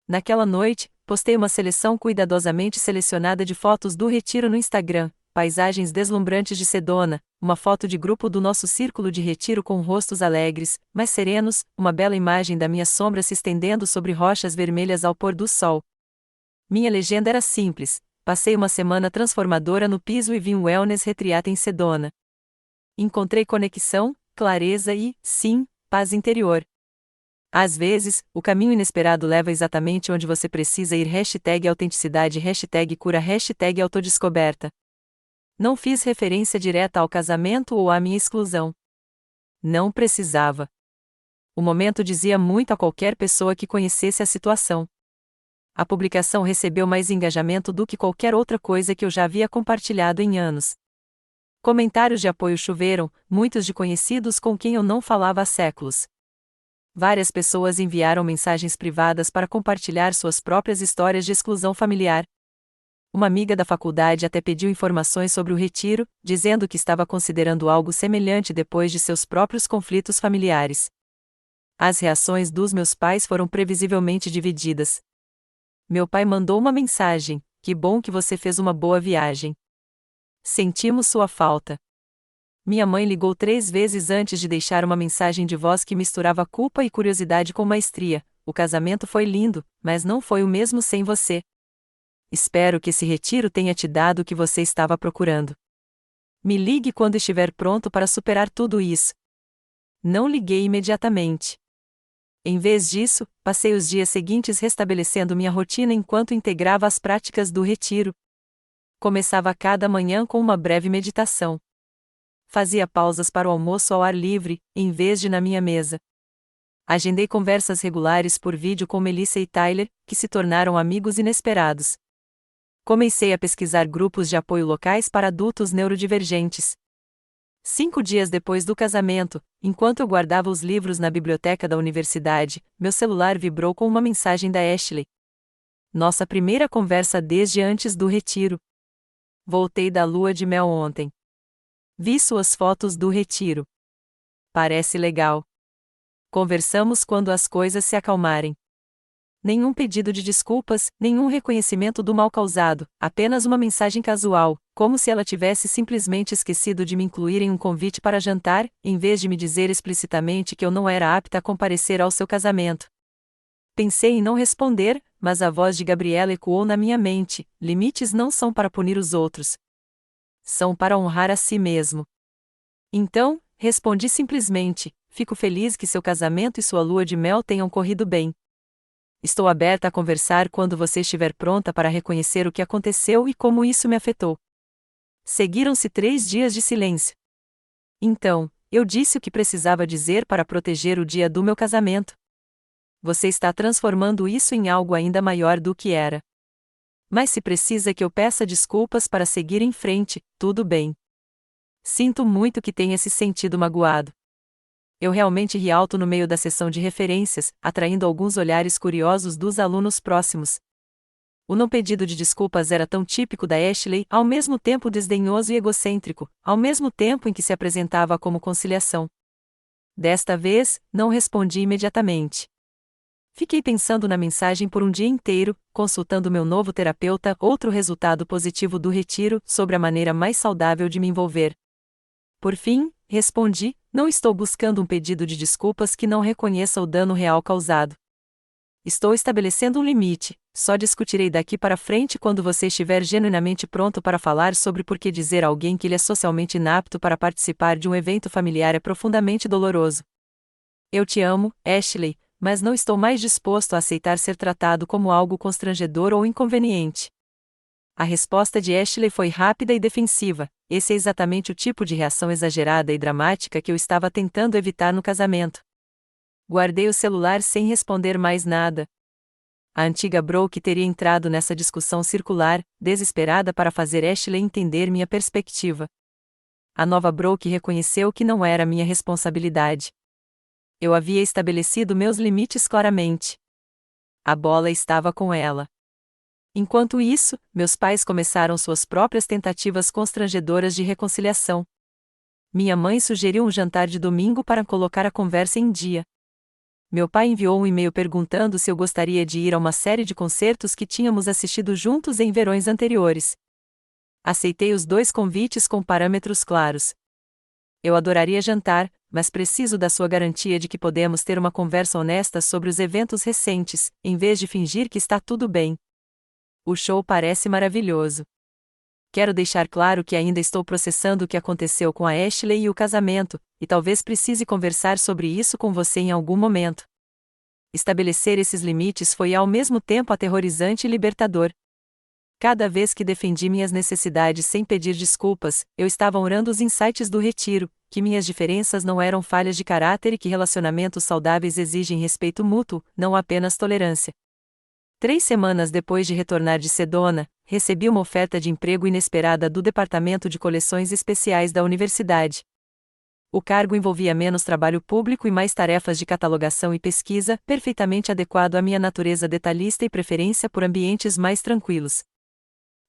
Naquela noite, postei uma seleção cuidadosamente selecionada de fotos do retiro no Instagram, paisagens deslumbrantes de Sedona, uma foto de grupo do nosso círculo de retiro com rostos alegres, mas serenos, uma bela imagem da minha sombra se estendendo sobre rochas vermelhas ao pôr do sol. Minha legenda era simples: passei uma semana transformadora no piso e vi um wellness retreat em Sedona. Encontrei conexão, clareza e, sim, paz interior. Às vezes, o caminho inesperado leva exatamente onde você precisa ir. #autenticidade, #cura, #autodescoberta. Não fiz referência direta ao casamento ou à minha exclusão. Não precisava. O momento dizia muito a qualquer pessoa que conhecesse a situação. A publicação recebeu mais engajamento do que qualquer outra coisa que eu já havia compartilhado em anos. Comentários de apoio choveram, muitos de conhecidos com quem eu não falava há séculos. Várias pessoas enviaram mensagens privadas para compartilhar suas próprias histórias de exclusão familiar. Uma amiga da faculdade até pediu informações sobre o retiro, dizendo que estava considerando algo semelhante depois de seus próprios conflitos familiares. As reações dos meus pais foram previsivelmente divididas. Meu pai mandou uma mensagem: "Que bom que você fez uma boa viagem. Sentimos sua falta." Minha mãe ligou 3 vezes antes de deixar uma mensagem de voz que misturava culpa e curiosidade com maestria: "O casamento foi lindo, mas não foi o mesmo sem você. Espero que esse retiro tenha te dado o que você estava procurando. Me ligue quando estiver pronto para superar tudo isso." Não liguei imediatamente. Em vez disso, passei os dias seguintes restabelecendo minha rotina enquanto integrava as práticas do retiro. Começava cada manhã com uma breve meditação. Fazia pausas para o almoço ao ar livre, em vez de na minha mesa. Agendei conversas regulares por vídeo com Melissa e Tyler, que se tornaram amigos inesperados. Comecei a pesquisar grupos de apoio locais para adultos neurodivergentes. 5 dias depois do casamento, enquanto eu guardava os livros na biblioteca da universidade, meu celular vibrou com uma mensagem da Ashley. Nossa primeira conversa desde antes do retiro. Voltei da lua de mel ontem. Vi suas fotos do retiro. Parece legal. Conversamos quando as coisas se acalmarem. Nenhum pedido de desculpas, nenhum reconhecimento do mal causado, apenas uma mensagem casual, como se ela tivesse simplesmente esquecido de me incluir em um convite para jantar, em vez de me dizer explicitamente que eu não era apta a comparecer ao seu casamento. Pensei em não responder, mas a voz de Gabriela ecoou na minha mente: limites não são para punir os outros. São para honrar a si mesmo. Então, respondi simplesmente: fico feliz que seu casamento e sua lua de mel tenham corrido bem. Estou aberta a conversar quando você estiver pronta para reconhecer o que aconteceu e como isso me afetou. Seguiram-se 3 dias de silêncio. Então, eu disse o que precisava dizer para proteger o dia do meu casamento. Você está transformando isso em algo ainda maior do que era. Mas se precisa que eu peça desculpas para seguir em frente, tudo bem. Sinto muito que tenha se sentido magoado. Eu realmente ri alto no meio da sessão de referências, atraindo alguns olhares curiosos dos alunos próximos. O não pedido de desculpas era tão típico da Ashley, ao mesmo tempo desdenhoso e egocêntrico, ao mesmo tempo em que se apresentava como conciliação. Desta vez, não respondi imediatamente. Fiquei pensando na mensagem por um dia inteiro, consultando meu novo terapeuta, outro resultado positivo do retiro, sobre a maneira mais saudável de me envolver. Por fim, respondi: não estou buscando um pedido de desculpas que não reconheça o dano real causado. Estou estabelecendo um limite, só discutirei daqui para frente quando você estiver genuinamente pronto para falar sobre por que dizer a alguém que ele é socialmente inapto para participar de um evento familiar é profundamente doloroso. Eu te amo, Ashley, mas não estou mais disposto a aceitar ser tratado como algo constrangedor ou inconveniente. A resposta de Ashley foi rápida e defensiva. Esse é exatamente o tipo de reação exagerada e dramática que eu estava tentando evitar no casamento. Guardei o celular sem responder mais nada. A antiga Brooke teria entrado nessa discussão circular, desesperada para fazer Ashley entender minha perspectiva. A nova Brooke reconheceu que não era minha responsabilidade. Eu havia estabelecido meus limites claramente. A bola estava com ela. Enquanto isso, meus pais começaram suas próprias tentativas constrangedoras de reconciliação. Minha mãe sugeriu um jantar de domingo para colocar a conversa em dia. Meu pai enviou um e-mail perguntando se eu gostaria de ir a uma série de concertos que tínhamos assistido juntos em verões anteriores. Aceitei os 2 convites com parâmetros claros. Eu adoraria jantar, mas preciso da sua garantia de que podemos ter uma conversa honesta sobre os eventos recentes, em vez de fingir que está tudo bem. O show parece maravilhoso. Quero deixar claro que ainda estou processando o que aconteceu com a Ashley e o casamento, e talvez precise conversar sobre isso com você em algum momento. Estabelecer esses limites foi ao mesmo tempo aterrorizante e libertador. Cada vez que defendi minhas necessidades sem pedir desculpas, eu estava orando os insights do retiro, que minhas diferenças não eram falhas de caráter e que relacionamentos saudáveis exigem respeito mútuo, não apenas tolerância. 3 semanas depois de retornar de Sedona, recebi uma oferta de emprego inesperada do Departamento de Coleções Especiais da universidade. O cargo envolvia menos trabalho público e mais tarefas de catalogação e pesquisa, perfeitamente adequado à minha natureza detalhista e preferência por ambientes mais tranquilos.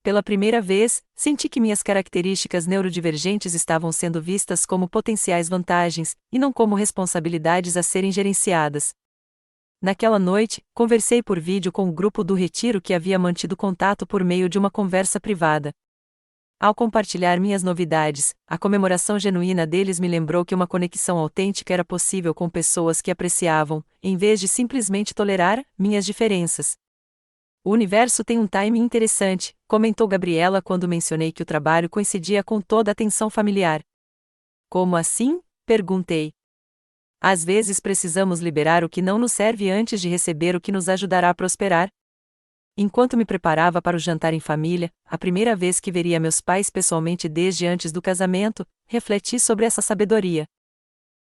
Pela primeira vez, senti que minhas características neurodivergentes estavam sendo vistas como potenciais vantagens, e não como responsabilidades a serem gerenciadas. Naquela noite, conversei por vídeo com o grupo do retiro que havia mantido contato por meio de uma conversa privada. Ao compartilhar minhas novidades, a comemoração genuína deles me lembrou que uma conexão autêntica era possível com pessoas que apreciavam, em vez de simplesmente tolerar, minhas diferenças. O universo tem um timing interessante, comentou Gabriela quando mencionei que o trabalho coincidia com toda a tensão familiar. Como assim? Perguntei. Às vezes precisamos liberar o que não nos serve antes de receber o que nos ajudará a prosperar. Enquanto me preparava para o jantar em família, a primeira vez que veria meus pais pessoalmente desde antes do casamento, refleti sobre essa sabedoria.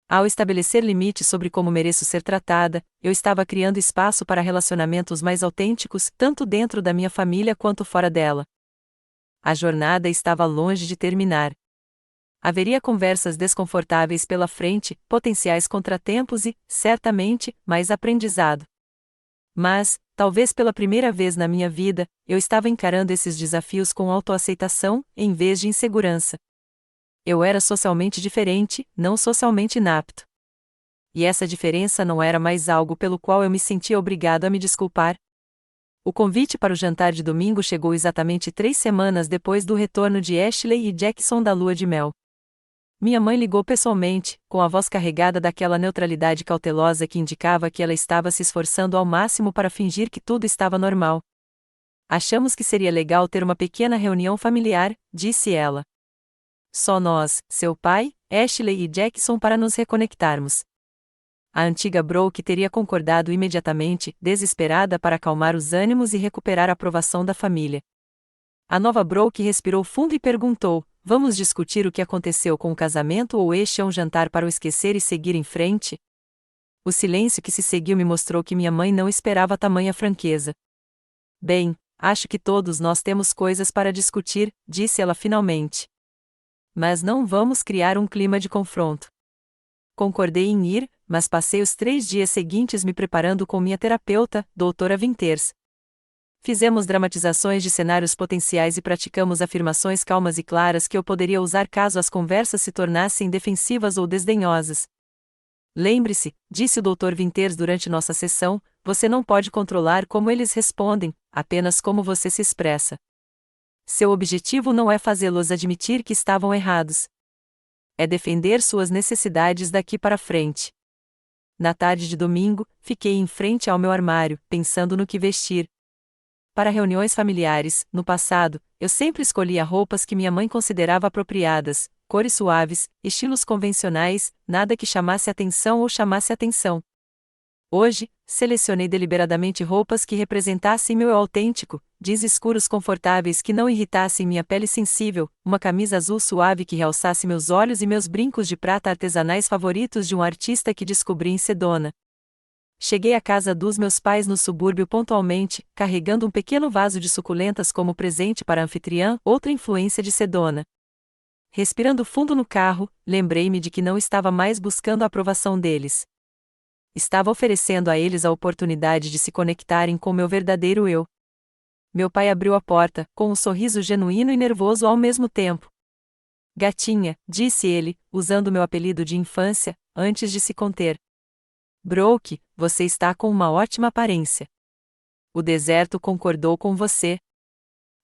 Ao estabelecer limites sobre como mereço ser tratada, eu estava criando espaço para relacionamentos mais autênticos, tanto dentro da minha família quanto fora dela. A jornada estava longe de terminar. Haveria conversas desconfortáveis pela frente, potenciais contratempos e, certamente, mais aprendizado. Mas, talvez pela primeira vez na minha vida, eu estava encarando esses desafios com autoaceitação, em vez de insegurança. Eu era socialmente diferente, não socialmente inapto. E essa diferença não era mais algo pelo qual eu me sentia obrigado a me desculpar. O convite para o jantar de domingo chegou exatamente 3 semanas depois do retorno de Ashley e Jackson da lua de mel. Minha mãe ligou pessoalmente, com a voz carregada daquela neutralidade cautelosa que indicava que ela estava se esforçando ao máximo para fingir que tudo estava normal. Achamos que seria legal ter uma pequena reunião familiar, disse ela. Só nós, seu pai, Ashley e Jackson para nos reconectarmos. A antiga Brooke teria concordado imediatamente, desesperada para acalmar os ânimos e recuperar a aprovação da família. A nova Brooke respirou fundo e perguntou: vamos discutir o que aconteceu com o casamento ou este é um jantar para o esquecer e seguir em frente? O silêncio que se seguiu me mostrou que minha mãe não esperava tamanha franqueza. Bem, acho que todos nós temos coisas para discutir, disse ela finalmente. Mas não vamos criar um clima de confronto. Concordei em ir, mas passei os 3 dias seguintes me preparando com minha terapeuta, doutora Winters. Fizemos dramatizações de cenários potenciais e praticamos afirmações calmas e claras que eu poderia usar caso as conversas se tornassem defensivas ou desdenhosas. Lembre-se, disse o Dr. Winters durante nossa sessão, você não pode controlar como eles respondem, apenas como você se expressa. Seu objetivo não é fazê-los admitir que estavam errados. É defender suas necessidades daqui para frente. Na tarde de domingo, fiquei em frente ao meu armário, pensando no que vestir. Para reuniões familiares, no passado, eu sempre escolhia roupas que minha mãe considerava apropriadas, cores suaves, estilos convencionais, nada que chamasse atenção ou chamasse atenção. Hoje, selecionei deliberadamente roupas que representassem meu eu autêntico, jeans escuros confortáveis que não irritassem minha pele sensível, uma camisa azul suave que realçasse meus olhos e meus brincos de prata artesanais favoritos de um artista que descobri em Sedona. Cheguei à casa dos meus pais no subúrbio pontualmente, carregando um pequeno vaso de suculentas como presente para a anfitriã, outra influência de Sedona. Respirando fundo no carro, lembrei-me de que não estava mais buscando a aprovação deles. Estava oferecendo a eles a oportunidade de se conectarem com meu verdadeiro eu. Meu pai abriu a porta, com um sorriso genuíno e nervoso ao mesmo tempo. Gatinha, disse ele, usando meu apelido de infância, antes de se conter. Brooke, você está com uma ótima aparência. O deserto concordou com você.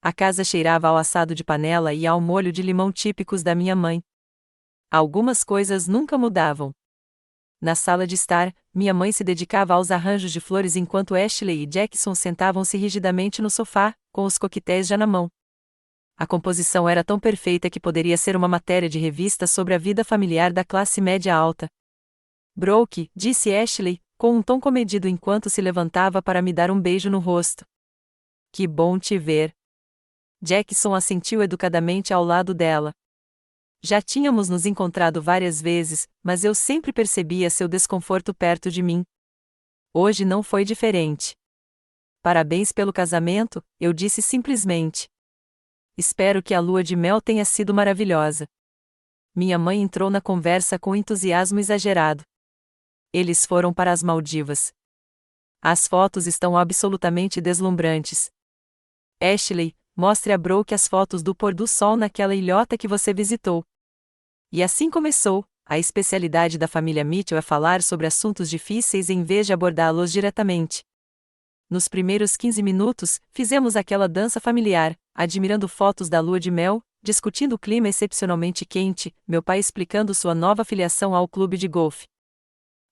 A casa cheirava ao assado de panela e ao molho de limão típicos da minha mãe. Algumas coisas nunca mudavam. Na sala de estar, minha mãe se dedicava aos arranjos de flores enquanto Ashley e Jackson sentavam-se rigidamente no sofá, com os coquetéis já na mão. A composição era tão perfeita que poderia ser uma matéria de revista sobre a vida familiar da classe média alta. Brooke, disse Ashley, com um tom comedido enquanto se levantava para me dar um beijo no rosto. Que bom te ver. Jackson assentiu educadamente ao lado dela. Já tínhamos nos encontrado várias vezes, mas eu sempre percebia seu desconforto perto de mim. Hoje não foi diferente. Parabéns pelo casamento, eu disse simplesmente. Espero que a lua de mel tenha sido maravilhosa. Minha mãe entrou na conversa com entusiasmo exagerado. Eles foram para as Maldivas. As fotos estão absolutamente deslumbrantes. Ashley, mostre a Brooke as fotos do pôr do sol naquela ilhota que você visitou. E assim começou. A especialidade da família Mitchell é falar sobre assuntos difíceis em vez de abordá-los diretamente. Nos primeiros 15 minutos, fizemos aquela dança familiar, admirando fotos da lua de mel, discutindo o clima excepcionalmente quente, meu pai explicando sua nova filiação ao clube de golfe.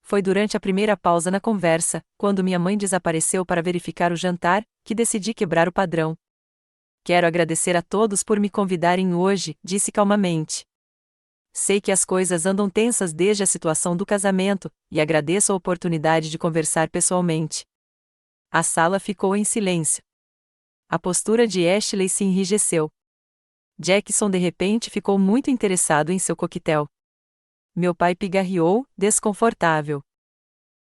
Foi durante a primeira pausa na conversa, quando minha mãe desapareceu para verificar o jantar, que decidi quebrar o padrão. Quero agradecer a todos por me convidarem hoje, disse calmamente. Sei que as coisas andam tensas desde a situação do casamento, e agradeço a oportunidade de conversar pessoalmente. A sala ficou em silêncio. A postura de Ashley se enrijeceu. Jackson de repente ficou muito interessado em seu coquetel. Meu pai pigarreou, desconfortável.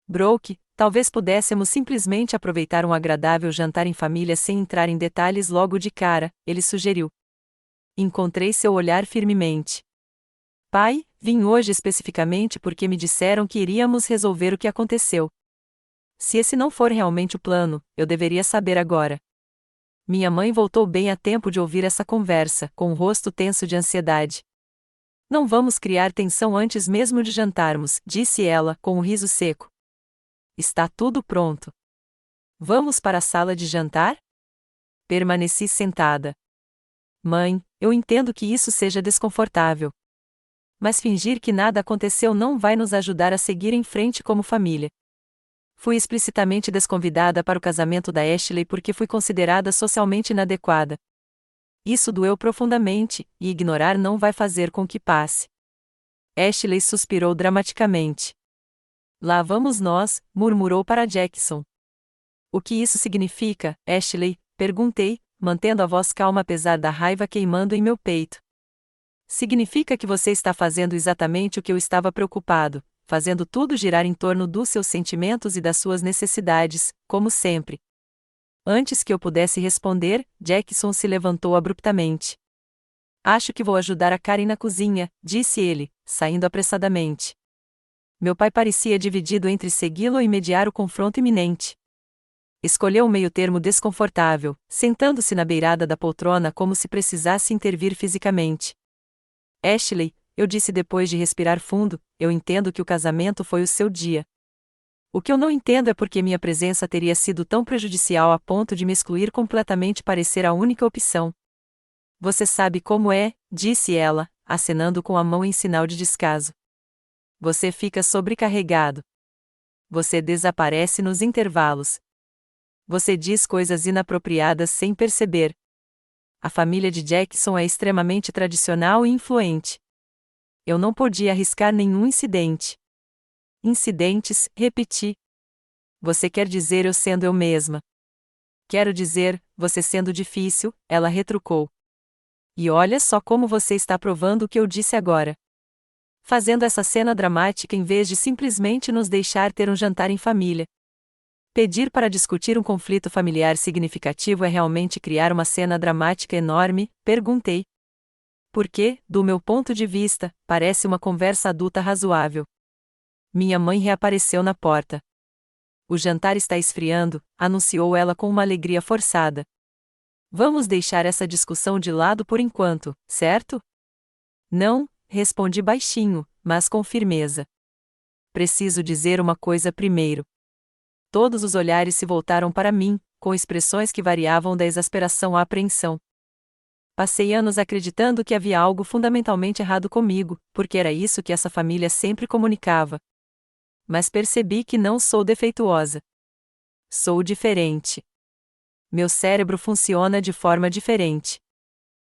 Brooke, talvez pudéssemos simplesmente aproveitar um agradável jantar em família sem entrar em detalhes logo de cara, ele sugeriu. Encontrei seu olhar firmemente. Pai, vim hoje especificamente porque me disseram que iríamos resolver o que aconteceu. Se esse não for realmente o plano, eu deveria saber agora. Minha mãe voltou bem a tempo de ouvir essa conversa, com o rosto tenso de ansiedade. Não vamos criar tensão antes mesmo de jantarmos, disse ela, com um riso seco. Está tudo pronto. Vamos para a sala de jantar? Permaneci sentada. Mãe, eu entendo que isso seja desconfortável. Mas fingir que nada aconteceu não vai nos ajudar a seguir em frente como família. Fui explicitamente desconvidada para o casamento da Ashley porque fui considerada socialmente inadequada. Isso doeu profundamente, e ignorar não vai fazer com que passe. Ashley suspirou dramaticamente. Lá vamos nós, murmurou para Jackson. O que isso significa, Ashley? Perguntei, mantendo a voz calma apesar da raiva queimando em meu peito. Significa que você está fazendo exatamente o que eu estava preocupado, fazendo tudo girar em torno dos seus sentimentos e das suas necessidades, como sempre. Antes que eu pudesse responder, Jackson se levantou abruptamente. Acho que vou ajudar a Karen na cozinha, disse ele, saindo apressadamente. Meu pai parecia dividido entre segui-lo e mediar o confronto iminente. Escolheu um meio-termo desconfortável, sentando-se na beirada da poltrona como se precisasse intervir fisicamente. Ashley, eu disse depois de respirar fundo, eu entendo que o casamento foi o seu dia. O que eu não entendo é porque minha presença teria sido tão prejudicial a ponto de me excluir completamente e parecer a única opção. Você sabe como é, disse ela, acenando com a mão em sinal de descaso. Você fica sobrecarregado. Você desaparece nos intervalos. Você diz coisas inapropriadas sem perceber. A família de Jackson é extremamente tradicional e influente. Eu não podia arriscar nenhum incidente. Incidentes, repeti. Você quer dizer eu sendo eu mesma? Quero dizer, você sendo difícil, ela retrucou. E olha só como você está provando o que eu disse agora. Fazendo essa cena dramática em vez de simplesmente nos deixar ter um jantar em família. Pedir para discutir um conflito familiar significativo é realmente criar uma cena dramática enorme? Perguntei. Porque, do meu ponto de vista, parece uma conversa adulta razoável. Minha mãe reapareceu na porta. O jantar está esfriando, anunciou ela com uma alegria forçada. Vamos deixar essa discussão de lado por enquanto, certo? Não, respondi baixinho, mas com firmeza. Preciso dizer uma coisa primeiro. Todos os olhares se voltaram para mim, com expressões que variavam da exasperação à apreensão. Passei anos acreditando que havia algo fundamentalmente errado comigo, porque era isso que essa família sempre comunicava. Mas percebi que não sou defeituosa. Sou diferente. Meu cérebro funciona de forma diferente.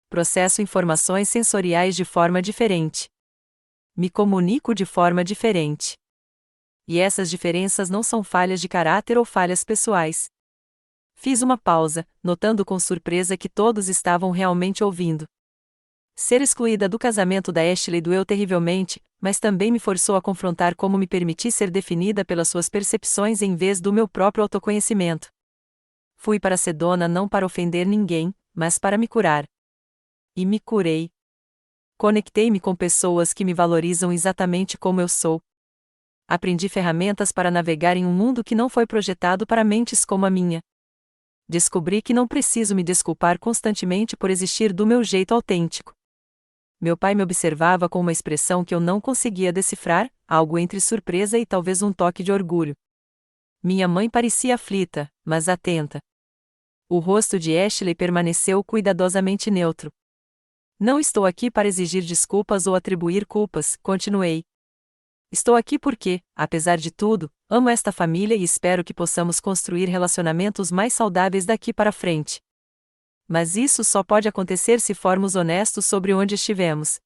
Processo informações sensoriais de forma diferente. Me comunico de forma diferente. E essas diferenças não são falhas de caráter ou falhas pessoais. Fiz uma pausa, notando com surpresa que todos estavam realmente ouvindo. Ser excluída do casamento da Ashley doeu terrivelmente, mas também me forçou a confrontar como me permiti ser definida pelas suas percepções em vez do meu próprio autoconhecimento. Fui para Sedona não para ofender ninguém, mas para me curar. E me curei. Conectei-me com pessoas que me valorizam exatamente como eu sou. Aprendi ferramentas para navegar em um mundo que não foi projetado para mentes como a minha. Descobri que não preciso me desculpar constantemente por existir do meu jeito autêntico. Meu pai me observava com uma expressão que eu não conseguia decifrar, algo entre surpresa e talvez um toque de orgulho. Minha mãe parecia aflita, mas atenta. O rosto de Ashley permaneceu cuidadosamente neutro. Não estou aqui para exigir desculpas ou atribuir culpas, continuei. Estou aqui porque, apesar de tudo, amo esta família e espero que possamos construir relacionamentos mais saudáveis daqui para frente. Mas isso só pode acontecer se formos honestos sobre onde estivemos.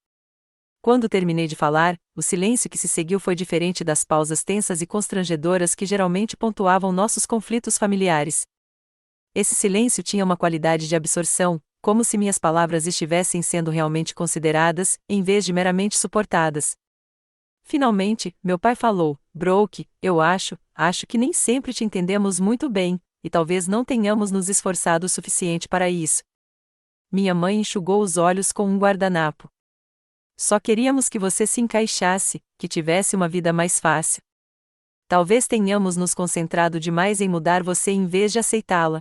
Quando terminei de falar, o silêncio que se seguiu foi diferente das pausas tensas e constrangedoras que geralmente pontuavam nossos conflitos familiares. Esse silêncio tinha uma qualidade de absorção, como se minhas palavras estivessem sendo realmente consideradas, em vez de meramente suportadas. Finalmente, meu pai falou: Brooke, eu acho que nem sempre te entendemos muito bem, e talvez não tenhamos nos esforçado o suficiente para isso. Minha mãe enxugou os olhos com um guardanapo. Só queríamos que você se encaixasse, que tivesse uma vida mais fácil. Talvez tenhamos nos concentrado demais em mudar você em vez de aceitá-la.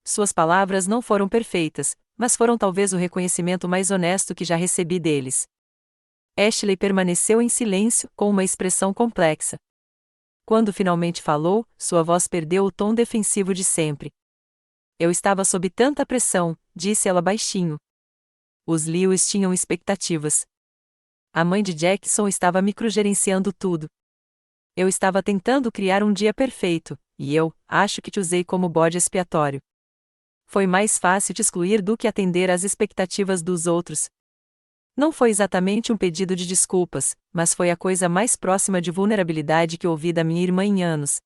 Suas palavras não foram perfeitas, mas foram talvez o reconhecimento mais honesto que já recebi deles. Ashley permaneceu em silêncio, com uma expressão complexa. Quando finalmente falou, sua voz perdeu o tom defensivo de sempre. Eu estava sob tanta pressão, disse ela baixinho. Os Lewis tinham expectativas. A mãe de Jackson estava microgerenciando tudo. Eu estava tentando criar um dia perfeito, e eu acho que te usei como bode expiatório. Foi mais fácil te excluir do que atender às expectativas dos outros. Não foi exatamente um pedido de desculpas, mas foi a coisa mais próxima de vulnerabilidade que ouvi da minha irmã em anos.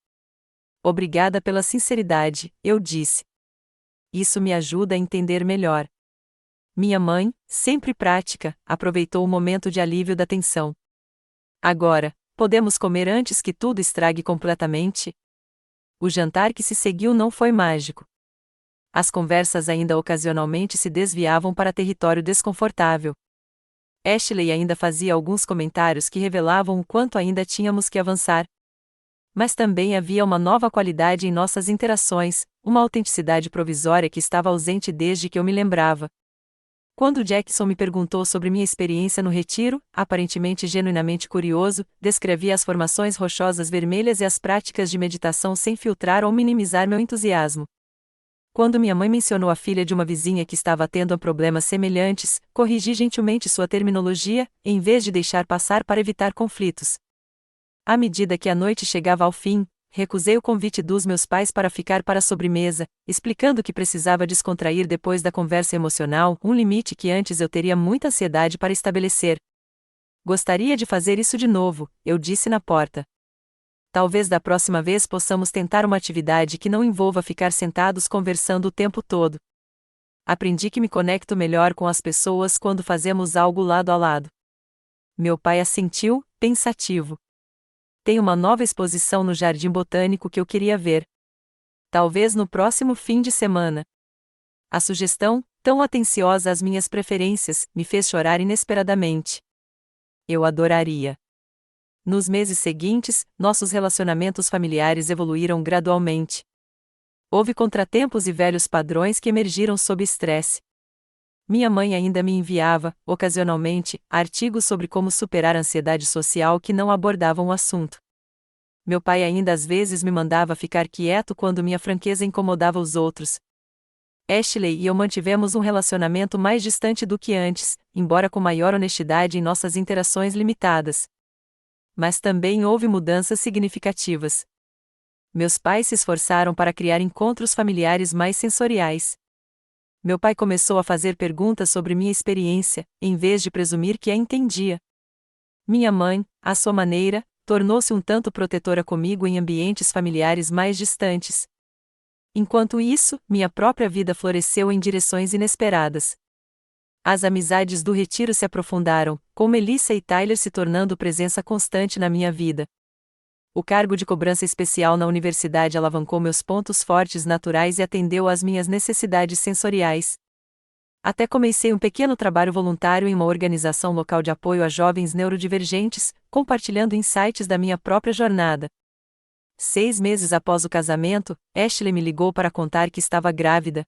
Obrigada pela sinceridade, eu disse. Isso me ajuda a entender melhor. Minha mãe, sempre prática, aproveitou o momento de alívio da tensão. Agora, podemos comer antes que tudo estrague completamente? O jantar que se seguiu não foi mágico. As conversas ainda ocasionalmente se desviavam para território desconfortável. Ashley ainda fazia alguns comentários que revelavam o quanto ainda tínhamos que avançar. Mas também havia uma nova qualidade em nossas interações, uma autenticidade provisória que estava ausente desde que eu me lembrava. Quando Jackson me perguntou sobre minha experiência no retiro, aparentemente genuinamente curioso, descrevi as formações rochosas vermelhas e as práticas de meditação sem filtrar ou minimizar meu entusiasmo. Quando minha mãe mencionou a filha de uma vizinha que estava tendo problemas semelhantes, corrigi gentilmente sua terminologia, em vez de deixar passar para evitar conflitos. À medida que a noite chegava ao fim, recusei o convite dos meus pais para ficar para a sobremesa, explicando que precisava descontrair depois da conversa emocional, um limite que antes eu teria muita ansiedade para estabelecer. Gostaria de fazer isso de novo, eu disse na porta. Talvez da próxima vez possamos tentar uma atividade que não envolva ficar sentados conversando o tempo todo. Aprendi que me conecto melhor com as pessoas quando fazemos algo lado a lado. Meu pai assentiu, pensativo. Tem uma nova exposição no Jardim Botânico que eu queria ver. Talvez no próximo fim de semana. A sugestão, tão atenciosa às minhas preferências, me fez chorar inesperadamente. Eu adoraria. Nos meses seguintes, nossos relacionamentos familiares evoluíram gradualmente. Houve contratempos e velhos padrões que emergiram sob estresse. Minha mãe ainda me enviava, ocasionalmente, artigos sobre como superar a ansiedade social que não abordavam o assunto. Meu pai ainda às vezes me mandava ficar quieto quando minha franqueza incomodava os outros. Ashley e eu mantivemos um relacionamento mais distante do que antes, embora com maior honestidade em nossas interações limitadas. Mas também houve mudanças significativas. Meus pais se esforçaram para criar encontros familiares mais sensoriais. Meu pai começou a fazer perguntas sobre minha experiência, em vez de presumir que a entendia. Minha mãe, à sua maneira, tornou-se um tanto protetora comigo em ambientes familiares mais distantes. Enquanto isso, minha própria vida floresceu em direções inesperadas. As amizades do retiro se aprofundaram, com Melissa e Tyler se tornando presença constante na minha vida. O cargo de cobrança especial na universidade alavancou meus pontos fortes naturais e atendeu às minhas necessidades sensoriais. Até comecei um pequeno trabalho voluntário em uma organização local de apoio a jovens neurodivergentes, compartilhando insights da minha própria jornada. 6 meses após o casamento, Ashley me ligou para contar que estava grávida.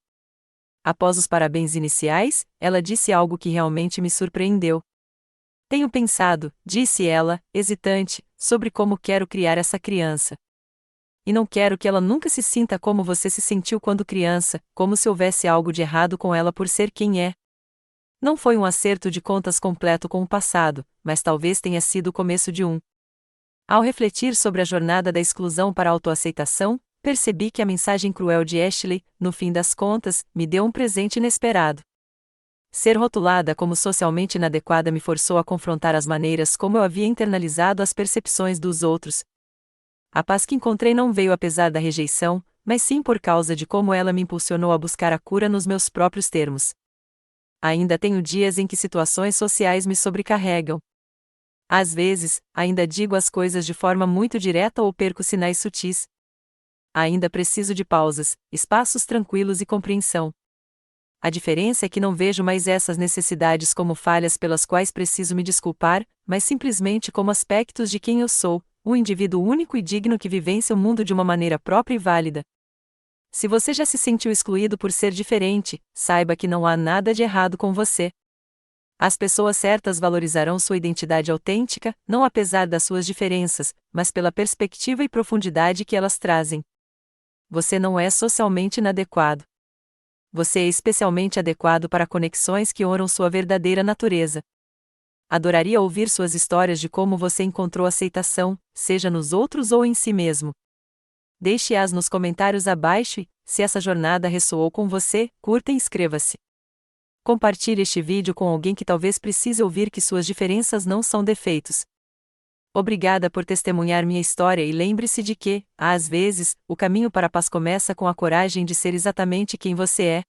Após os parabéns iniciais, ela disse algo que realmente me surpreendeu. Tenho pensado, disse ela, hesitante, sobre como quero criar essa criança. E não quero que ela nunca se sinta como você se sentiu quando criança, como se houvesse algo de errado com ela por ser quem é. Não foi um acerto de contas completo com o passado, mas talvez tenha sido o começo de um. Ao refletir sobre a jornada da exclusão para a autoaceitação, percebi que a mensagem cruel de Ashley, no fim das contas, me deu um presente inesperado. Ser rotulada como socialmente inadequada me forçou a confrontar as maneiras como eu havia internalizado as percepções dos outros. A paz que encontrei não veio apesar da rejeição, mas sim por causa de como ela me impulsionou a buscar a cura nos meus próprios termos. Ainda tenho dias em que situações sociais me sobrecarregam. Às vezes, ainda digo as coisas de forma muito direta ou perco sinais sutis. Ainda preciso de pausas, espaços tranquilos e compreensão. A diferença é que não vejo mais essas necessidades como falhas pelas quais preciso me desculpar, mas simplesmente como aspectos de quem eu sou, um indivíduo único e digno que vivencia o mundo de uma maneira própria e válida. Se você já se sentiu excluído por ser diferente, saiba que não há nada de errado com você. As pessoas certas valorizarão sua identidade autêntica, não apesar das suas diferenças, mas pela perspectiva e profundidade que elas trazem. Você não é socialmente inadequado. Você é especialmente adequado para conexões que honram sua verdadeira natureza. Adoraria ouvir suas histórias de como você encontrou aceitação, seja nos outros ou em si mesmo. Deixe-as nos comentários abaixo e, se essa jornada ressoou com você, curta e inscreva-se. Compartilhe este vídeo com alguém que talvez precise ouvir que suas diferenças não são defeitos. Obrigada por testemunhar minha história e lembre-se de que, às vezes, o caminho para a paz começa com a coragem de ser exatamente quem você é.